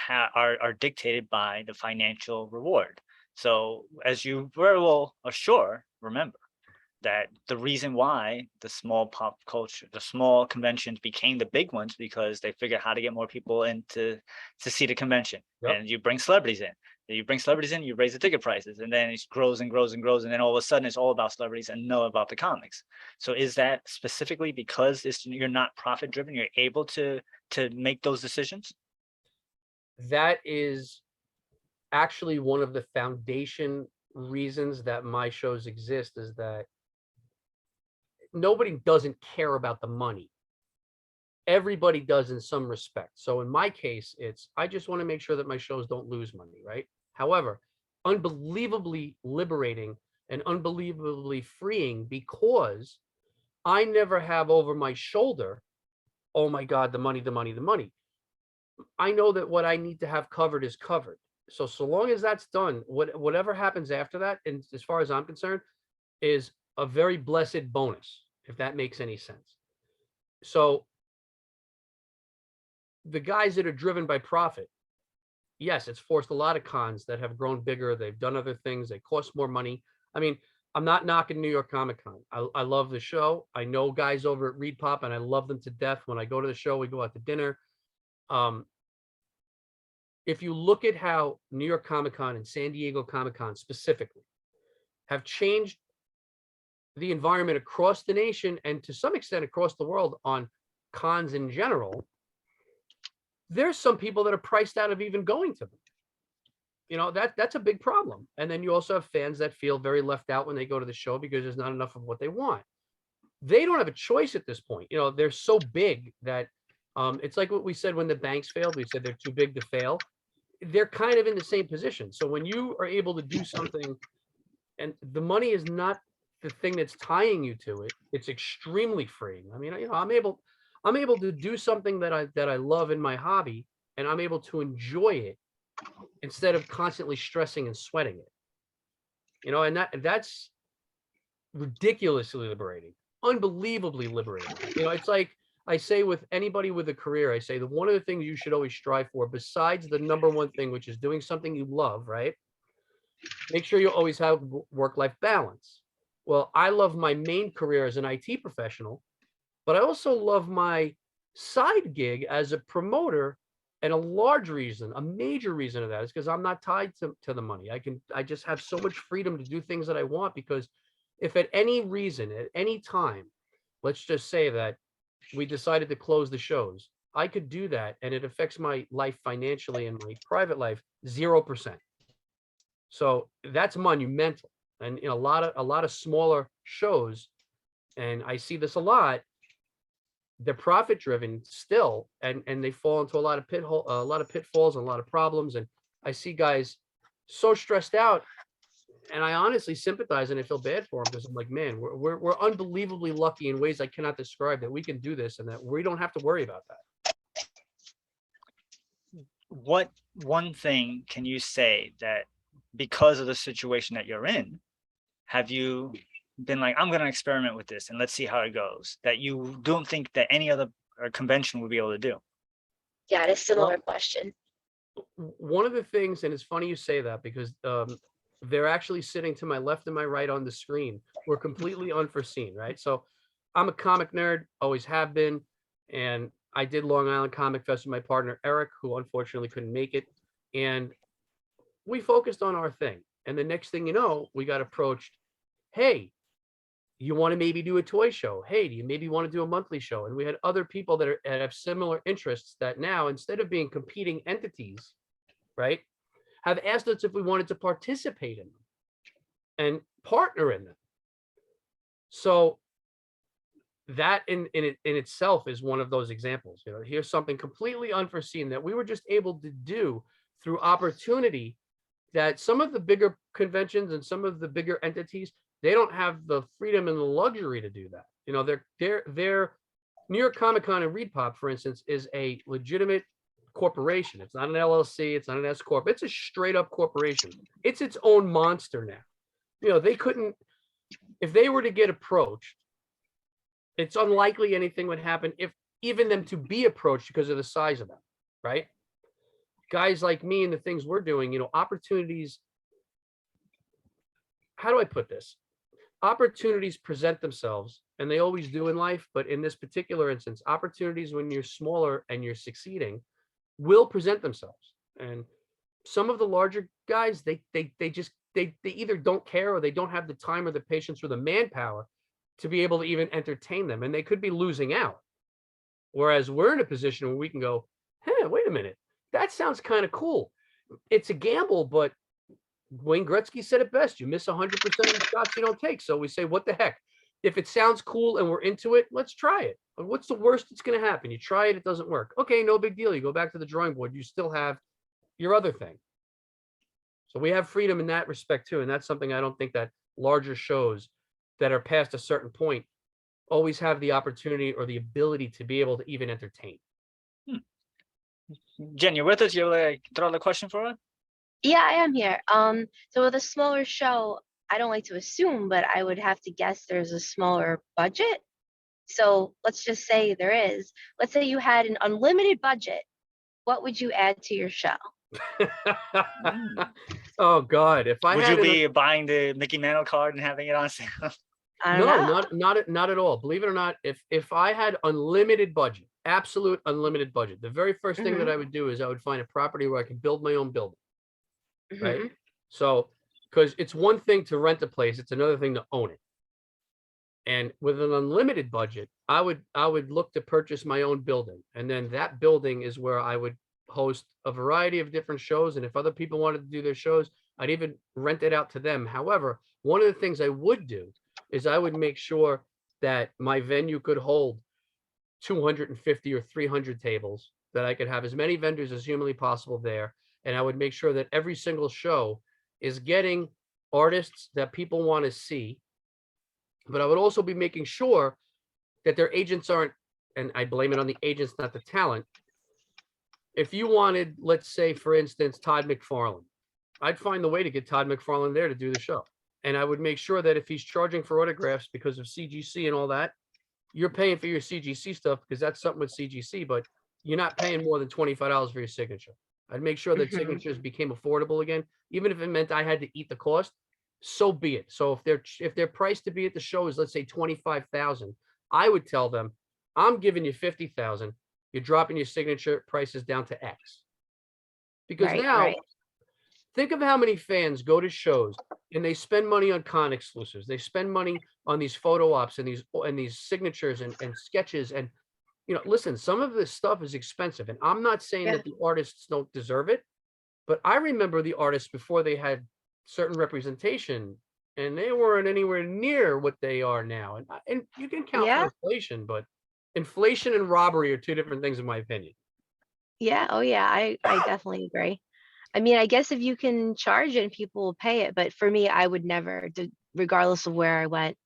A: are dictated by the financial reward. So as you very well remember that the reason why the small pop culture, the small conventions became the big ones, because they figure how to get more people in to see the convention. Yep. And you bring celebrities in. You raise the ticket prices, and then it grows and grows and grows, and then all of a sudden it's all about celebrities and no about the comics. So is that specifically because you're not profit driven, you're able to make those decisions?
C: That is actually one of the foundation reasons that my shows exist, is that nobody doesn't care about the money. Everybody does in some respect. So in my case, I just want to make sure that my shows don't lose money, right? However, unbelievably liberating and unbelievably freeing, because I never have over my shoulder, oh my God, the money, the money, the money. I know that what I need to have covered is covered. So long as that's done, whatever happens after that, and as far as I'm concerned, is a very blessed bonus, if that makes any sense. So the guys that are driven by profit, yes, it's forced a lot of cons that have grown bigger. They've done other things. They cost more money. I mean, I'm not knocking New York Comic Con. I love the show. I know guys over at Reed Pop, and I love them to death. When I go to the show, we go out to dinner. If you look at how New York Comic Con and San Diego Comic Con specifically have changed the environment across the nation and to some extent across the world on cons in general, there's some people that are priced out of even going to them. You know, that's a big problem. And then you also have fans that feel very left out when they go to the show because there's not enough of what they want. They don't have a choice at this point. You know, they're so big that it's like what we said when the banks failed. We said they're too big to fail. They're kind of in the same position. So when you are able to do something and the money is not the thing that's tying you to it, it's extremely freeing. I mean, you know, I'm able to do something that I love in my hobby, and I'm able to enjoy it instead of constantly stressing and sweating it. You know, and that's ridiculously liberating, unbelievably liberating. You know, it's like I say with anybody with a career, I say that one of the things you should always strive for, besides the number one thing, which is doing something you love, right? Make sure you always have work-life balance. Well, I love my main career as an IT professional, but I also love my side gig as a promoter. And a large reason, a major reason of that is because I'm not tied to the money. I just have so much freedom to do things that I want, because if at any reason, at any time, let's just say that we decided to close the shows, I could do that and it affects my life financially and my private life 0%. So that's monumental. And in a lot of smaller shows, and I see this a lot, they're profit driven still, and they fall into a lot of pitfalls and a lot of problems. And I see guys so stressed out, and I honestly sympathize and I feel bad for them, because I'm like, man, we're unbelievably lucky in ways I cannot describe that we can do this and that we don't have to worry about that.
A: What one thing can you say that, because of the situation that you're in, have you been like, I'm going to experiment with this and let's see how it goes, that you don't think that any other convention would be able to do?
L: Yeah, it's a similar question.
C: One of the things, and it's funny you say that, because they're actually sitting to my left and my right on the screen, were completely unforeseen, right? So I'm a comic nerd, always have been, and I did Long Island Comic Fest with my partner Eric, who unfortunately couldn't make it, and we focused on our thing. And the next thing you know, we got approached, hey, you want to maybe do a toy show? Hey, do you maybe want to do a monthly show? And we had other people that have similar interests that now, instead of being competing entities, right, have asked us if we wanted to participate in them and partner in them. So that in itself is one of those examples. You know, here's something completely unforeseen that we were just able to do through opportunity, that some of the bigger conventions and some of the bigger entities, they don't have the freedom and the luxury to do that. You know, they're New York Comic Con and ReedPop, for instance, is a legitimate corporation. It's not an LLC. It's not an S Corp. It's a straight up corporation. It's its own monster now. You know, they couldn't, if they were to get approached, it's unlikely anything would happen if even them to be approached, because of the size of them, right? Guys like me and the things we're doing, you know, opportunities, how do I put this? Opportunities present themselves, and they always do in life. But in this particular instance, opportunities when you're smaller and you're succeeding will present themselves. And some of the larger guys, they either don't care, or they don't have the time or the patience or the manpower to be able to even entertain them. And they could be losing out. Whereas we're in a position where we can go, hey, wait a minute, that sounds kind of cool. It's a gamble, but Wayne Gretzky said it best. You miss 100% of the shots you don't take. So we say, what the heck? If it sounds cool and we're into it, let's try it. What's the worst that's going to happen? You try it, it doesn't work. Okay, no big deal. You go back to the drawing board. You still have your other thing. So we have freedom in that respect too. And that's something I don't think that larger shows that are past a certain point always have the opportunity or the ability to be able to even entertain.
A: Jen, you're with us? You like throw out a question for us?
L: Yeah, I am here. So with a smaller show, I don't like to assume, but I would have to guess there's a smaller budget. So let's just say there is. Let's say you had an unlimited budget. What would you add to your show?
C: Oh God! If I
A: would
C: had
A: you be buying the Mickey Mantle card and having it on sale?
C: No, not at all. Believe it or not, if I had unlimited budget, absolute unlimited budget, the very first thing that I would do is I would find a property where I could build my own building. Right. So, because it's one thing to rent a place, it's another thing to own it. And with an unlimited budget, I would look to purchase my own building. And then that building is where I would host a variety of different shows. And if other people wanted to do their shows, I'd even rent it out to them. However, one of the things I would do is I would make sure that my venue could hold 250 or 300 tables, that I could have as many vendors as humanly possible there. And I would make sure that every single show is getting artists that people want to see. But I would also be making sure that their agents aren't, and I blame it on the agents, not the talent. If you wanted, let's say, for instance, Todd McFarlane, I'd find the way to get Todd McFarlane there to do the show. And I would make sure that if he's charging for autographs because of CGC and all that, you're paying for your CGC stuff because that's something with CGC, but you're not paying more than $25 for your signature. I'd make sure that signatures became affordable again, even if it meant I had to eat the cost. So be it. So if their price to be at the show is, let's say, 25,000, I would tell them, I'm giving you 50,000. You're dropping your signature prices down to X. Because now, think of how many fans go to shows and they spend money on con exclusives. They spend money on these photo ops and these signatures and sketches. And, you know, listen, some of this stuff is expensive. And I'm not saying that the artists don't deserve it, but I remember the artists before they had certain representation and they weren't anywhere near what they are now. And you can count for inflation, but inflation and robbery are two different things in my opinion.
L: Yeah. Oh yeah. I definitely agree. I mean, I guess if you can charge it and people will pay it, but for me, I would never, regardless of where I went,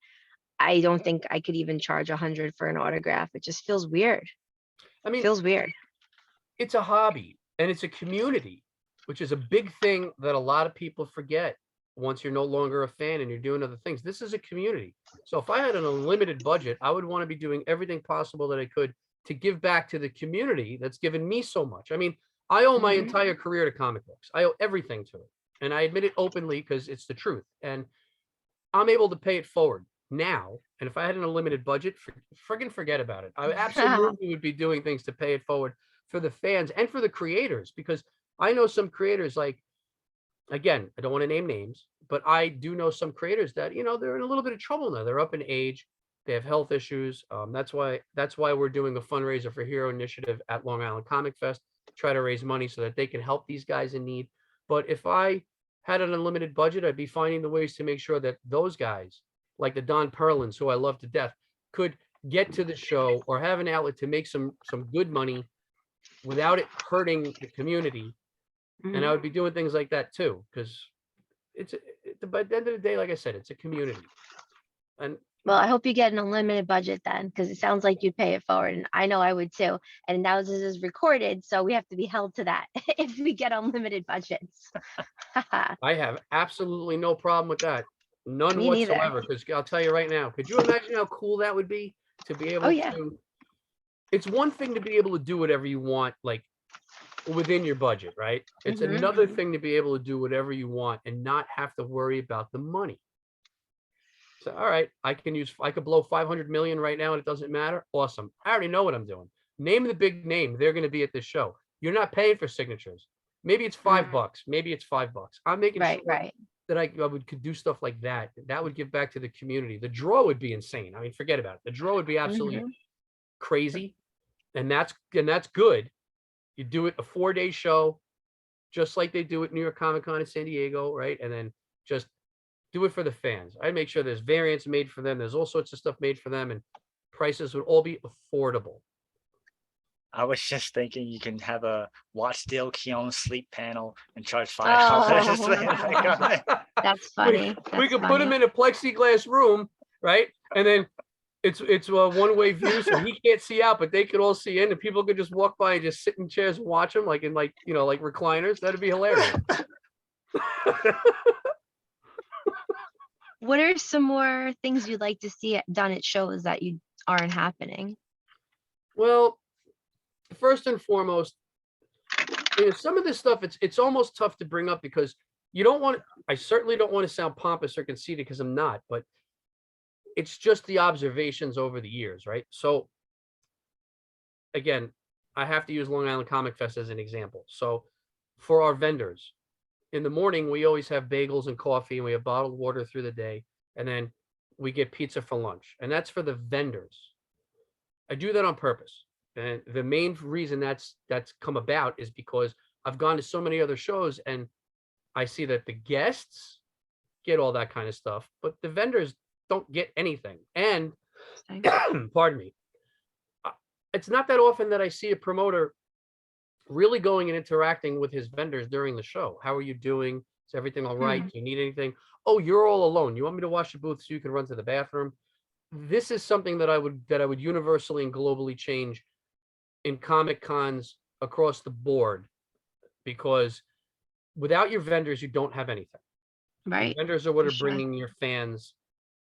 L: I don't think I could even charge 100 for an autograph. It just feels weird.
C: I mean,
L: feels weird.
C: It's a hobby and it's a community, which is a big thing that a lot of people forget once you're no longer a fan and you're doing other things. This is a community. So if I had an unlimited budget, I would want to be doing everything possible that I could to give back to the community that's given me so much. I mean, I owe my entire career to comic books. I owe everything to it. And I admit it openly because it's the truth. And I'm able to pay it forward now. And if I had an unlimited budget, friggin' forget about it. I absolutely would be doing things to pay it forward for the fans and for the creators, because I know some creators, like, again, I don't want to name names, but I do know some creators that, you know, they're in a little bit of trouble now. They're up in age. They have health issues. That's why we're doing a fundraiser for Hero Initiative at Long Island Comic Fest, try to raise money so that they can help these guys in need. But if I had an unlimited budget, I'd be finding the ways to make sure that those guys, like the Don Perlins, who I love to death, could get to the show or have an outlet to make some good money without it hurting the community. And I would be doing things like that too, because by the end of the day, like I said, it's a community. And
L: well, I hope you get an unlimited budget then, because it sounds like you'd pay it forward. And I know I would too. And now this is recorded, so we have to be held to that if we get unlimited budgets.
C: I have absolutely no problem with that. None
L: Me neither.
C: whatsoever. Because I'll tell you right now, could you imagine how cool that would be to be able to? It's one thing to be able to do whatever you want, like within your budget, right? It's another thing to be able to do whatever you want and not have to worry about the money. So, all right, I could blow 500 million right now and it doesn't matter. Awesome. I already know what I'm doing. Name the big name. They're going to be at this show. You're not paying for signatures. Maybe it's $5. Maybe it's $5. I'm making sure that I could do stuff like that. That would give back to the community. The draw would be insane. I mean, forget about it. The draw would be absolutely crazy. And that's good. You do it a 4-day show, just like they do at New York Comic Con in San Diego, right? And then just do it for the fans. I make sure there's variants made for them. There's all sorts of stuff made for them, and prices would all be affordable.
A: I was just thinking you can have a watch Dale Keown sleep panel and charge $5.
L: That's funny.
C: We could put him in a plexiglass room, right? And then it's a one-way view, so he can't see out, but they could all see in, and people could just walk by and just sit in chairs and watch him, like in like recliners. That'd be hilarious.
L: What are some more things you'd like to see done at shows that you aren't happening?
C: Well, first and foremost, some of this stuff, it's almost tough to bring up because I certainly don't want to sound pompous or conceited, because I'm not, but it's just the observations over the years, right? So again, I have to use Long Island Comic Fest as an example. So for our vendors, in the morning, we always have bagels and coffee, and we have bottled water through the day. And then we get pizza for lunch, and that's for the vendors. I do that on purpose. And the main reason that's come about is because I've gone to so many other shows and I see that the guests get all that kind of stuff, but the vendors don't get anything. And pardon me, it's not that often that I see a promoter really going and interacting with his vendors during the show. How are you doing? Is everything all right? Do you need anything? Oh, you're all alone. You want me to wash the booth so you can run to the bathroom? This is something that I would universally and globally change in Comic Cons across the board, because without your vendors, you don't have anything.
L: Right.
C: Vendors are what
L: For
C: are
L: sure.
C: bringing your fans.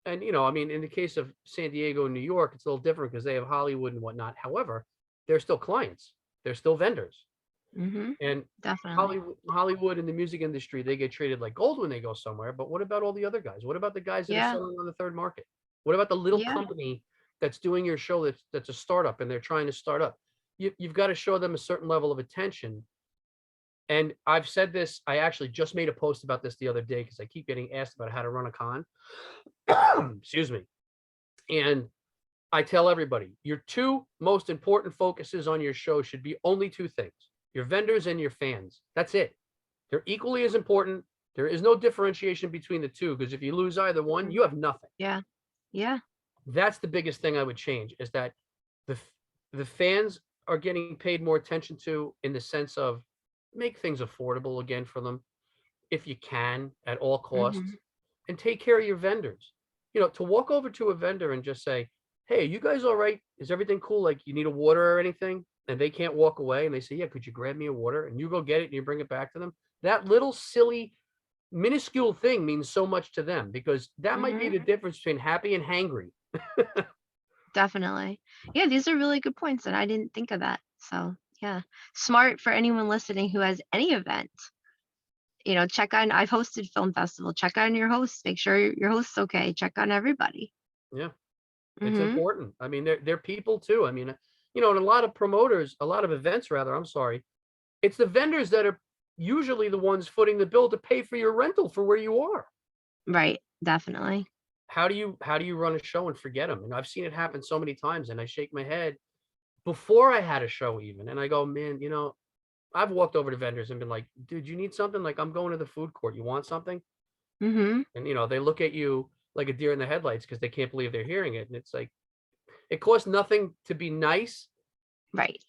C: And, I mean, in the case of San Diego and New York, it's a little different because they have Hollywood and whatnot. However, they're still clients. They're still vendors. And
L: Definitely.
C: Hollywood and the music industry, they get treated like gold when they go somewhere. But what about all the other guys? What about the guys that are selling on the third market? What about the little company that's doing your show that's a startup and they're trying to start up? You've got to show them a certain level of attention. And I've said this, I actually just made a post about this the other day because I keep getting asked about how to run a con. Excuse me. And I tell everybody, your two most important focuses on your show should be only two things: your vendors and your fans. That's it. They're equally as important. There is no differentiation between the two, because if you lose either one, you have nothing.
L: Yeah. Yeah.
C: That's the biggest thing I would change, is that the fans are getting paid more attention to, in the sense of make things affordable again for them if you can at all costs, and take care of your vendors. To walk over to a vendor and just say, hey, you guys all right? Is everything cool? Like, you need a water or anything? And they can't walk away and they say, yeah, could you grab me a water? And you go get it and you bring it back to them. That little silly minuscule thing means so much to them, because that might be the difference between happy and hangry.
L: Definitely. Yeah, these are really good points, and I didn't think of that. So yeah, smart for anyone listening who has any event. Check on. I've hosted film festival. Check on your hosts. Make sure your host's okay. Check on everybody.
C: Yeah, it's important. I mean, they're people too. I mean, and a lot of promoters, a lot of events rather, I'm sorry, it's the vendors that are usually the ones footing the bill to pay for your rental for where you are.
L: Right. Definitely.
C: How do you run a show and forget them? And I've seen it happen so many times, and I shake my head before I had a show even, and I go, man, I've walked over to vendors and been like, dude, you need something? Like, I'm going to the food court. You want something? And, they look at you like a deer in the headlights because they can't believe they're hearing it. And it's like, it costs nothing to be nice.
L: Right.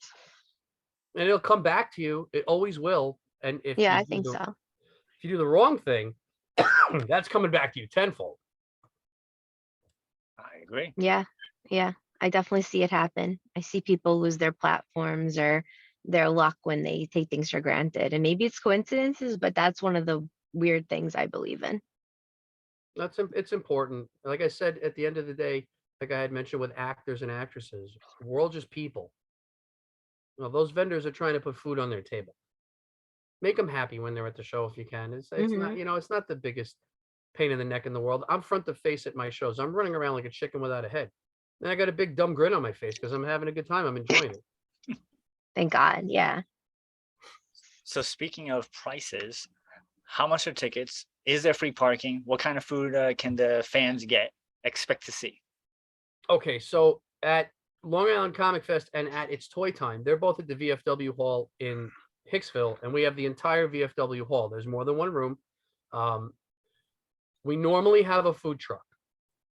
C: And it'll come back to you. It always will. And if
L: I think so.
C: If you do the wrong thing, that's coming back to you tenfold.
A: I agree.
L: Yeah. Yeah. I definitely see it happen. I see people lose their platforms or their luck when they take things for granted. And maybe it's coincidences, but that's one of the weird things I believe in.
C: It's important. Like I said, at the end of the day, like I had mentioned with actors and actresses, we're all just people. Those vendors are trying to put food on their table. Make them happy when they're at the show if you can. It's not, it's not the biggest pain in the neck in the world. I'm front to face at my shows. I'm running around like a chicken without a head. And I got a big dumb grin on my face because I'm having a good time. I'm enjoying it.
L: Thank God. Yeah.
A: So speaking of prices, how much are tickets? Is there free parking? What kind of food can the fans expect to see?
C: Okay, so at Long Island Comic Fest and at It's Toy Time, they're both at the VFW Hall in Hicksville, and we have the entire VFW Hall. There's more than one room. We normally have a food truck,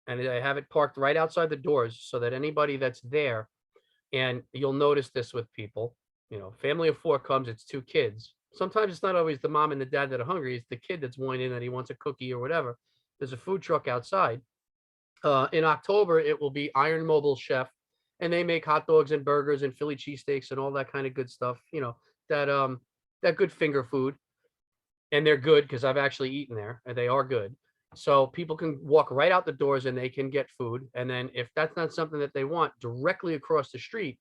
C: and I have it parked right outside the doors so that anybody that's there, and you'll notice this with people, family of four comes, it's two kids. Sometimes it's not always the mom and the dad that are hungry. It's the kid that's whining that he wants a cookie or whatever. There's a food truck outside. In October, it will be Iron Mobile Chef, and they make hot dogs and burgers and Philly cheesesteaks and all that kind of good stuff. That good finger food, and they're good because I've actually eaten there, and they are good. So people can walk right out the doors and they can get food. And then if that's not something that they want, directly across the street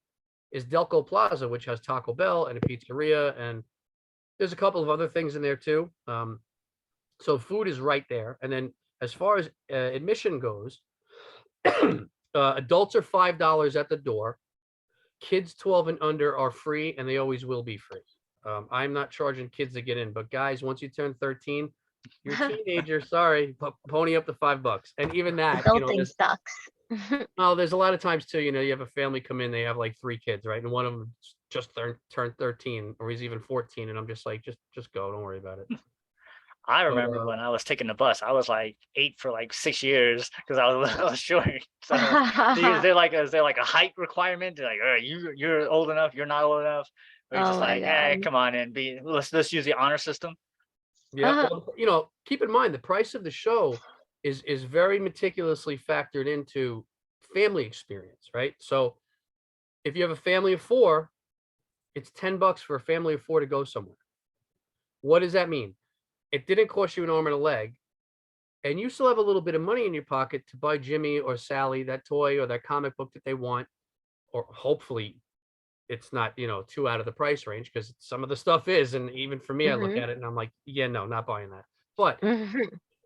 C: is Delco Plaza, which has Taco Bell and a pizzeria, and there's a couple of other things in there too. So food is right there. And then as far as admission goes, adults are $5 at the door. Kids 12 and under are free, and they always will be free. I'm not charging kids to get in, but guys, once you turn 13, You're a teenager, sorry, pony up to $5. And even that,
L: Adulting sucks.
C: well, there's a lot of times too, you have a family come in, they have like 3 kids, right? And one of them just turned 13, or he's even 14, and I'm just like, just go, don't worry about it.
A: I remember when I was taking the bus, I was like 8 for like 6 years because I was short. So is there like a height requirement? They're like, all right, you're old enough, you're not old enough. Or you're
L: Oh
A: just
L: my
A: like, hey,
L: God.
A: come on in, let's use the honor system.
C: Yeah, well, keep in mind the price of the show is very meticulously factored into family experience, right? So if you have a family of 4, it's $10 for a family of 4 to go somewhere. What does that mean? It didn't cost you an arm and a leg, and you still have a little bit of money in your pocket to buy Jimmy or Sally that toy or that comic book that they want, or hopefully it's not, too out of the price range, because some of the stuff is, and even for me, I look at it and I'm like, yeah, no, not buying that. But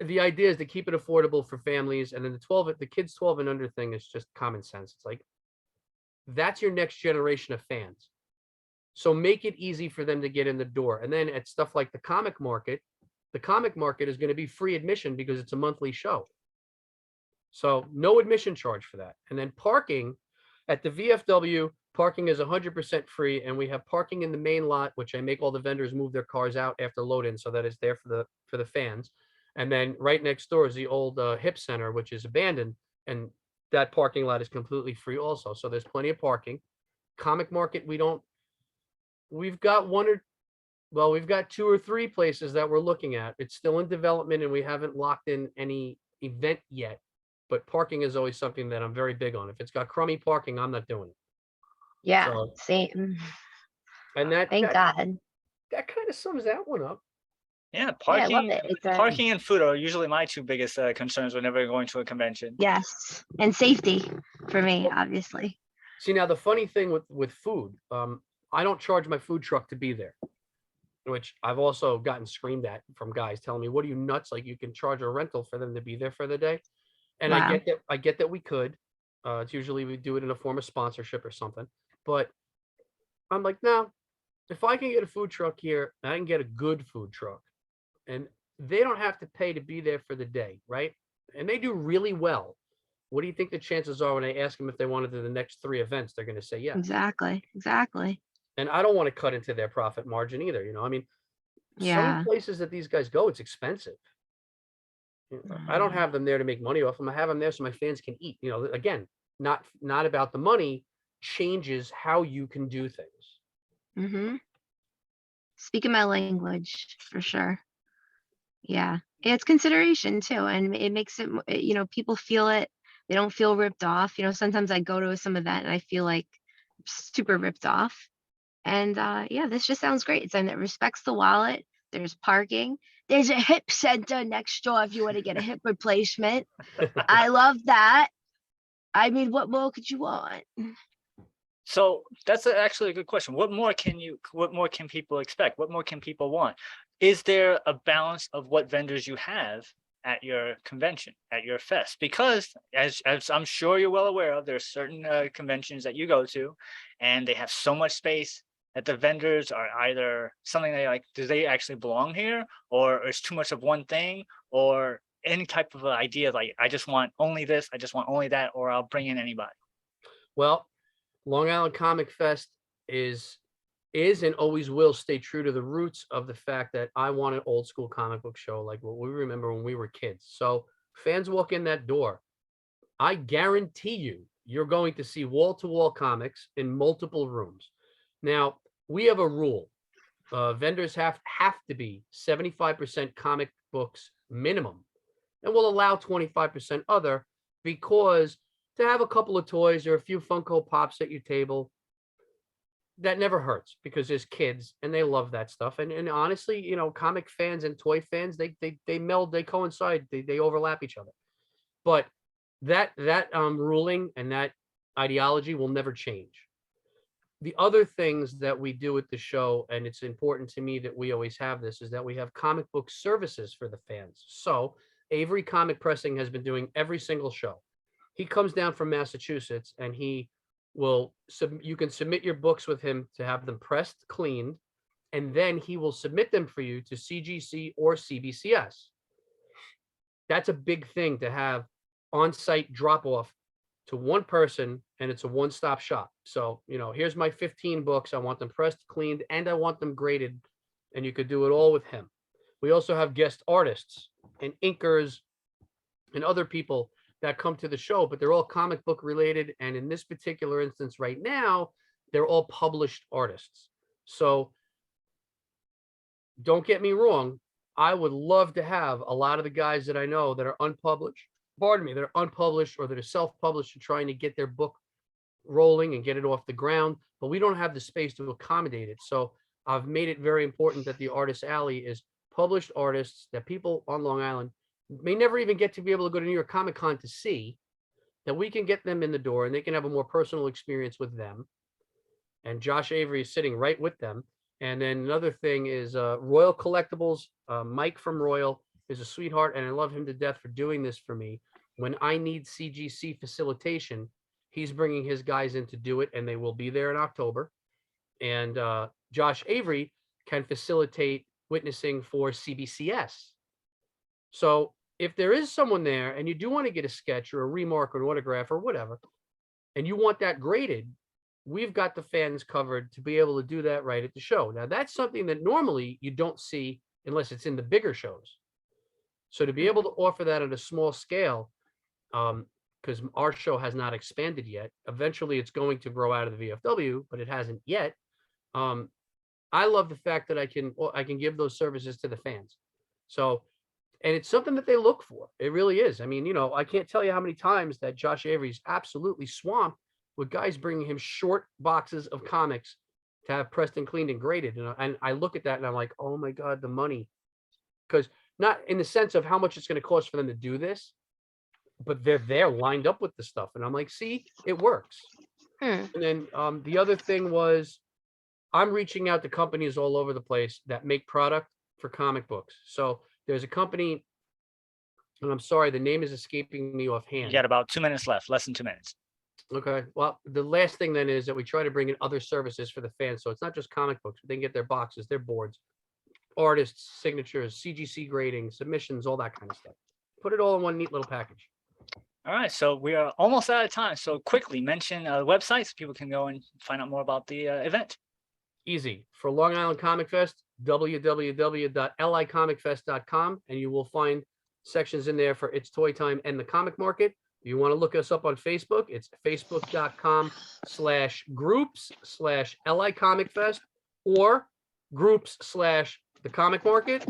C: the idea is to keep it affordable for families, and then the kids 12 and under thing is just common sense. It's like, that's your next generation of fans. So make it easy for them to get in the door. And then at stuff like the comic market is going to be free admission because it's a monthly show. So no admission charge for that. And then parking at the VFW, parking is 100% free. And we have parking in the main lot, which I make all the vendors move their cars out after load in, so that it's there for the fans. And then right next door is the old hip center, which is abandoned. And that parking lot is completely free also. So there's plenty of parking. Comic market, we've got 2 or 3 places that we're looking at. It's still in development and we haven't locked in any event yet, but parking is always something that I'm very big on. If it's got crummy parking, I'm not doing it.
L: Yeah,
C: So,
L: same.
C: and
L: Thank God.
C: that kind of sums that one up.
A: Yeah,
L: Yeah, I love it. It's
A: parking and food are usually my 2 biggest concerns whenever going to a convention.
L: yes, and safety for me, obviously.
C: See, now the funny thing with food, I don't charge my food truck to be there, which I've also gotten screamed at from guys telling me, what are you, nuts? Like, you can charge a rental for them to be there for the day. And
L: Wow.
C: I get that we could. It's usually we do it in a form of sponsorship or something. But I'm like, no, if I can get a food truck here, I can get a good food truck. And they don't have to pay to be there for the day, right? And they do really well. What do you think the chances are when I ask them if they want to do the next 3 events, they're going to say yes.
L: Exactly.
C: And I don't want to cut into their profit margin either. I mean,
L: Yeah.
C: some places that these guys go, it's expensive. I don't have them there to make money off them. I have them there so my fans can eat. Again, not about the money, changes how you can do things.
L: Speaking my language for sure. Yeah, it's consideration too, and it makes it, people feel it. They don't feel ripped off. Sometimes I go to some event and I feel like super ripped off. And yeah, this just sounds great. It's something that respects the wallet. There's parking. There's a hip center next door if you want to get a hip replacement. I love that. I mean, what more could you want?
A: So that's actually a good question. What more can people expect? What more can people want? Is there a balance of what vendors you have at your convention, at your fest? Because as I'm sure you're well aware of, there's certain conventions that you go to and they have so much space that the vendors are either something they like, do they actually belong here, or it's too much of one thing, or any type of idea like, I just want only this, I just want only that, or I'll bring in anybody.
C: Well, Long Island Comic Fest is and always will stay true to the roots of the fact that I want an old school comic book show like what we remember when we were kids. So fans walk in that door, I guarantee you're going to see wall-to-wall comics in multiple rooms. Now, we have a rule. Vendors have to be 75% comic books minimum, and we'll allow 25% other, because to have a couple of toys or a few Funko Pops at your table, that never hurts, because there's kids and they love that stuff. And honestly, comic fans and toy fans, they meld, they coincide, they overlap each other. But that ruling and that ideology will never change. The other things that we do at the show, and it's important to me that we always have this, is that we have comic book services for the fans. So Avery Comic Pressing has been doing every single show. He comes down from Massachusetts and you can submit your books with him to have them pressed, cleaned, and then he will submit them for you to CGC or CBCS. That's a big thing to have on-site drop-off to one person, and it's a one-stop shop. So, here's my 15 books. I want them pressed, cleaned, and I want them graded, and you could do it all with him. We also have guest artists and inkers and other people that come to the show, but they're all comic book related. And in this particular instance right now, they're all published artists. So don't get me wrong. I would love to have a lot of the guys that I know that are unpublished, that are unpublished or that are self-published and trying to get their book rolling and get it off the ground, but we don't have the space to accommodate it. So I've made it very important that the Artist Alley is published artists that people on Long Island may never even get to be able to go to New York Comic Con to see, that we can get them in the door and they can have a more personal experience with them. And Josh Avery is sitting right with them. And then another thing is Royal Collectibles. Mike from Royal is a sweetheart, and I love him to death for doing this for me. When I need CGC facilitation, he's bringing his guys in to do it, and they will be there in October. And Josh Avery can facilitate witnessing for CBCS. So if there is someone there and you do want to get a sketch or a remark or an autograph or whatever, and you want that graded, we've got the fans covered to be able to do that right at the show. Now, that's something that normally you don't see unless it's in the bigger shows. So to be able to offer that at a small scale, because our show has not expanded yet, eventually it's going to grow out of the VFW, but it hasn't yet. I love the fact that I can give those services to the fans. So, and it's something that they look for. It really is. I mean, I can't tell you how many times that Josh Avery's absolutely swamped with guys bringing him short boxes of comics to have pressed and cleaned and graded. And I look at that and I'm like, oh my God, the money. Because not in the sense of how much it's going to cost for them to do this, but they're there lined up with the stuff. And I'm like, see, it works. And then the other thing was, I'm reaching out to companies all over the place that make product for comic books. So there's a company, and I'm sorry, the name is escaping me offhand.
A: You got about 2 minutes left, less than 2 minutes.
C: Okay. Well, the last thing then is that we try to bring in other services for the fans. So it's not just comic books, but they can get their boxes, their boards, artists, signatures, CGC grading, submissions, all that kind of stuff. Put it all in one neat little package.
A: All right, so we are almost out of time. So quickly mention websites. People can go and find out more about the event.
C: Easy. For Long Island Comic Fest, www.licomicfest.com, and you will find sections in there for It's Toy Time and the Comic Market. If you want to look us up on Facebook, it's facebook.com/groups/LIComicFest or groups/the Comic Market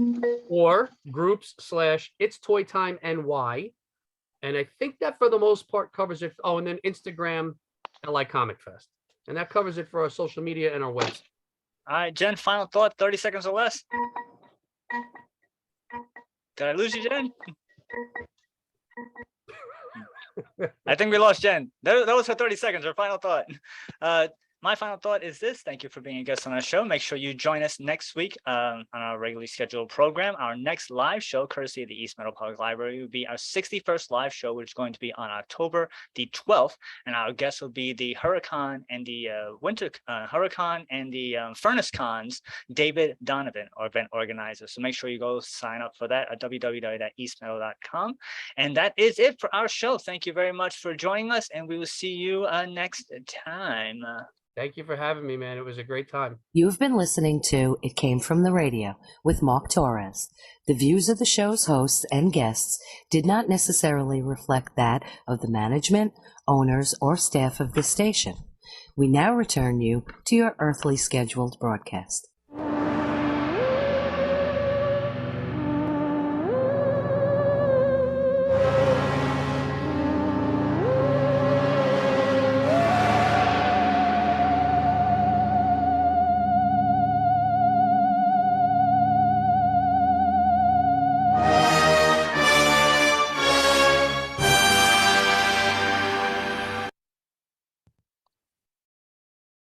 C: or groups/It's Toy Time NY. And I think that for the most part covers it. Oh, and then Instagram, LI Comic Fest. And that covers it for our social media and our website.
A: All right, Jen, final thought, 30 seconds or less. Did I lose you, Jen? I think we lost Jen. That was her 30 seconds, her final thought. My final thought is this. Thank you for being a guest on our show. Make sure you join us next week on our regularly scheduled program. Our next live show, courtesy of the East Meadow Public Library, will be our 61st live show, which is going to be on October the 12th. And our guests will be the Hurricane and the Hurricane and the Furnace Cons, David Donovan, our event organizer. So make sure you go sign up for that at www.eastmeadow.com. And that is it for our show. Thank you very much for joining us, and we will see you next time.
C: Thank you for having me, man. It was a great time.
D: You've been listening to It Came From the Radio with Mark Torres. The views of the show's hosts and guests did not necessarily reflect that of the management, owners, or staff of this station. We now return you to your earthly scheduled broadcast.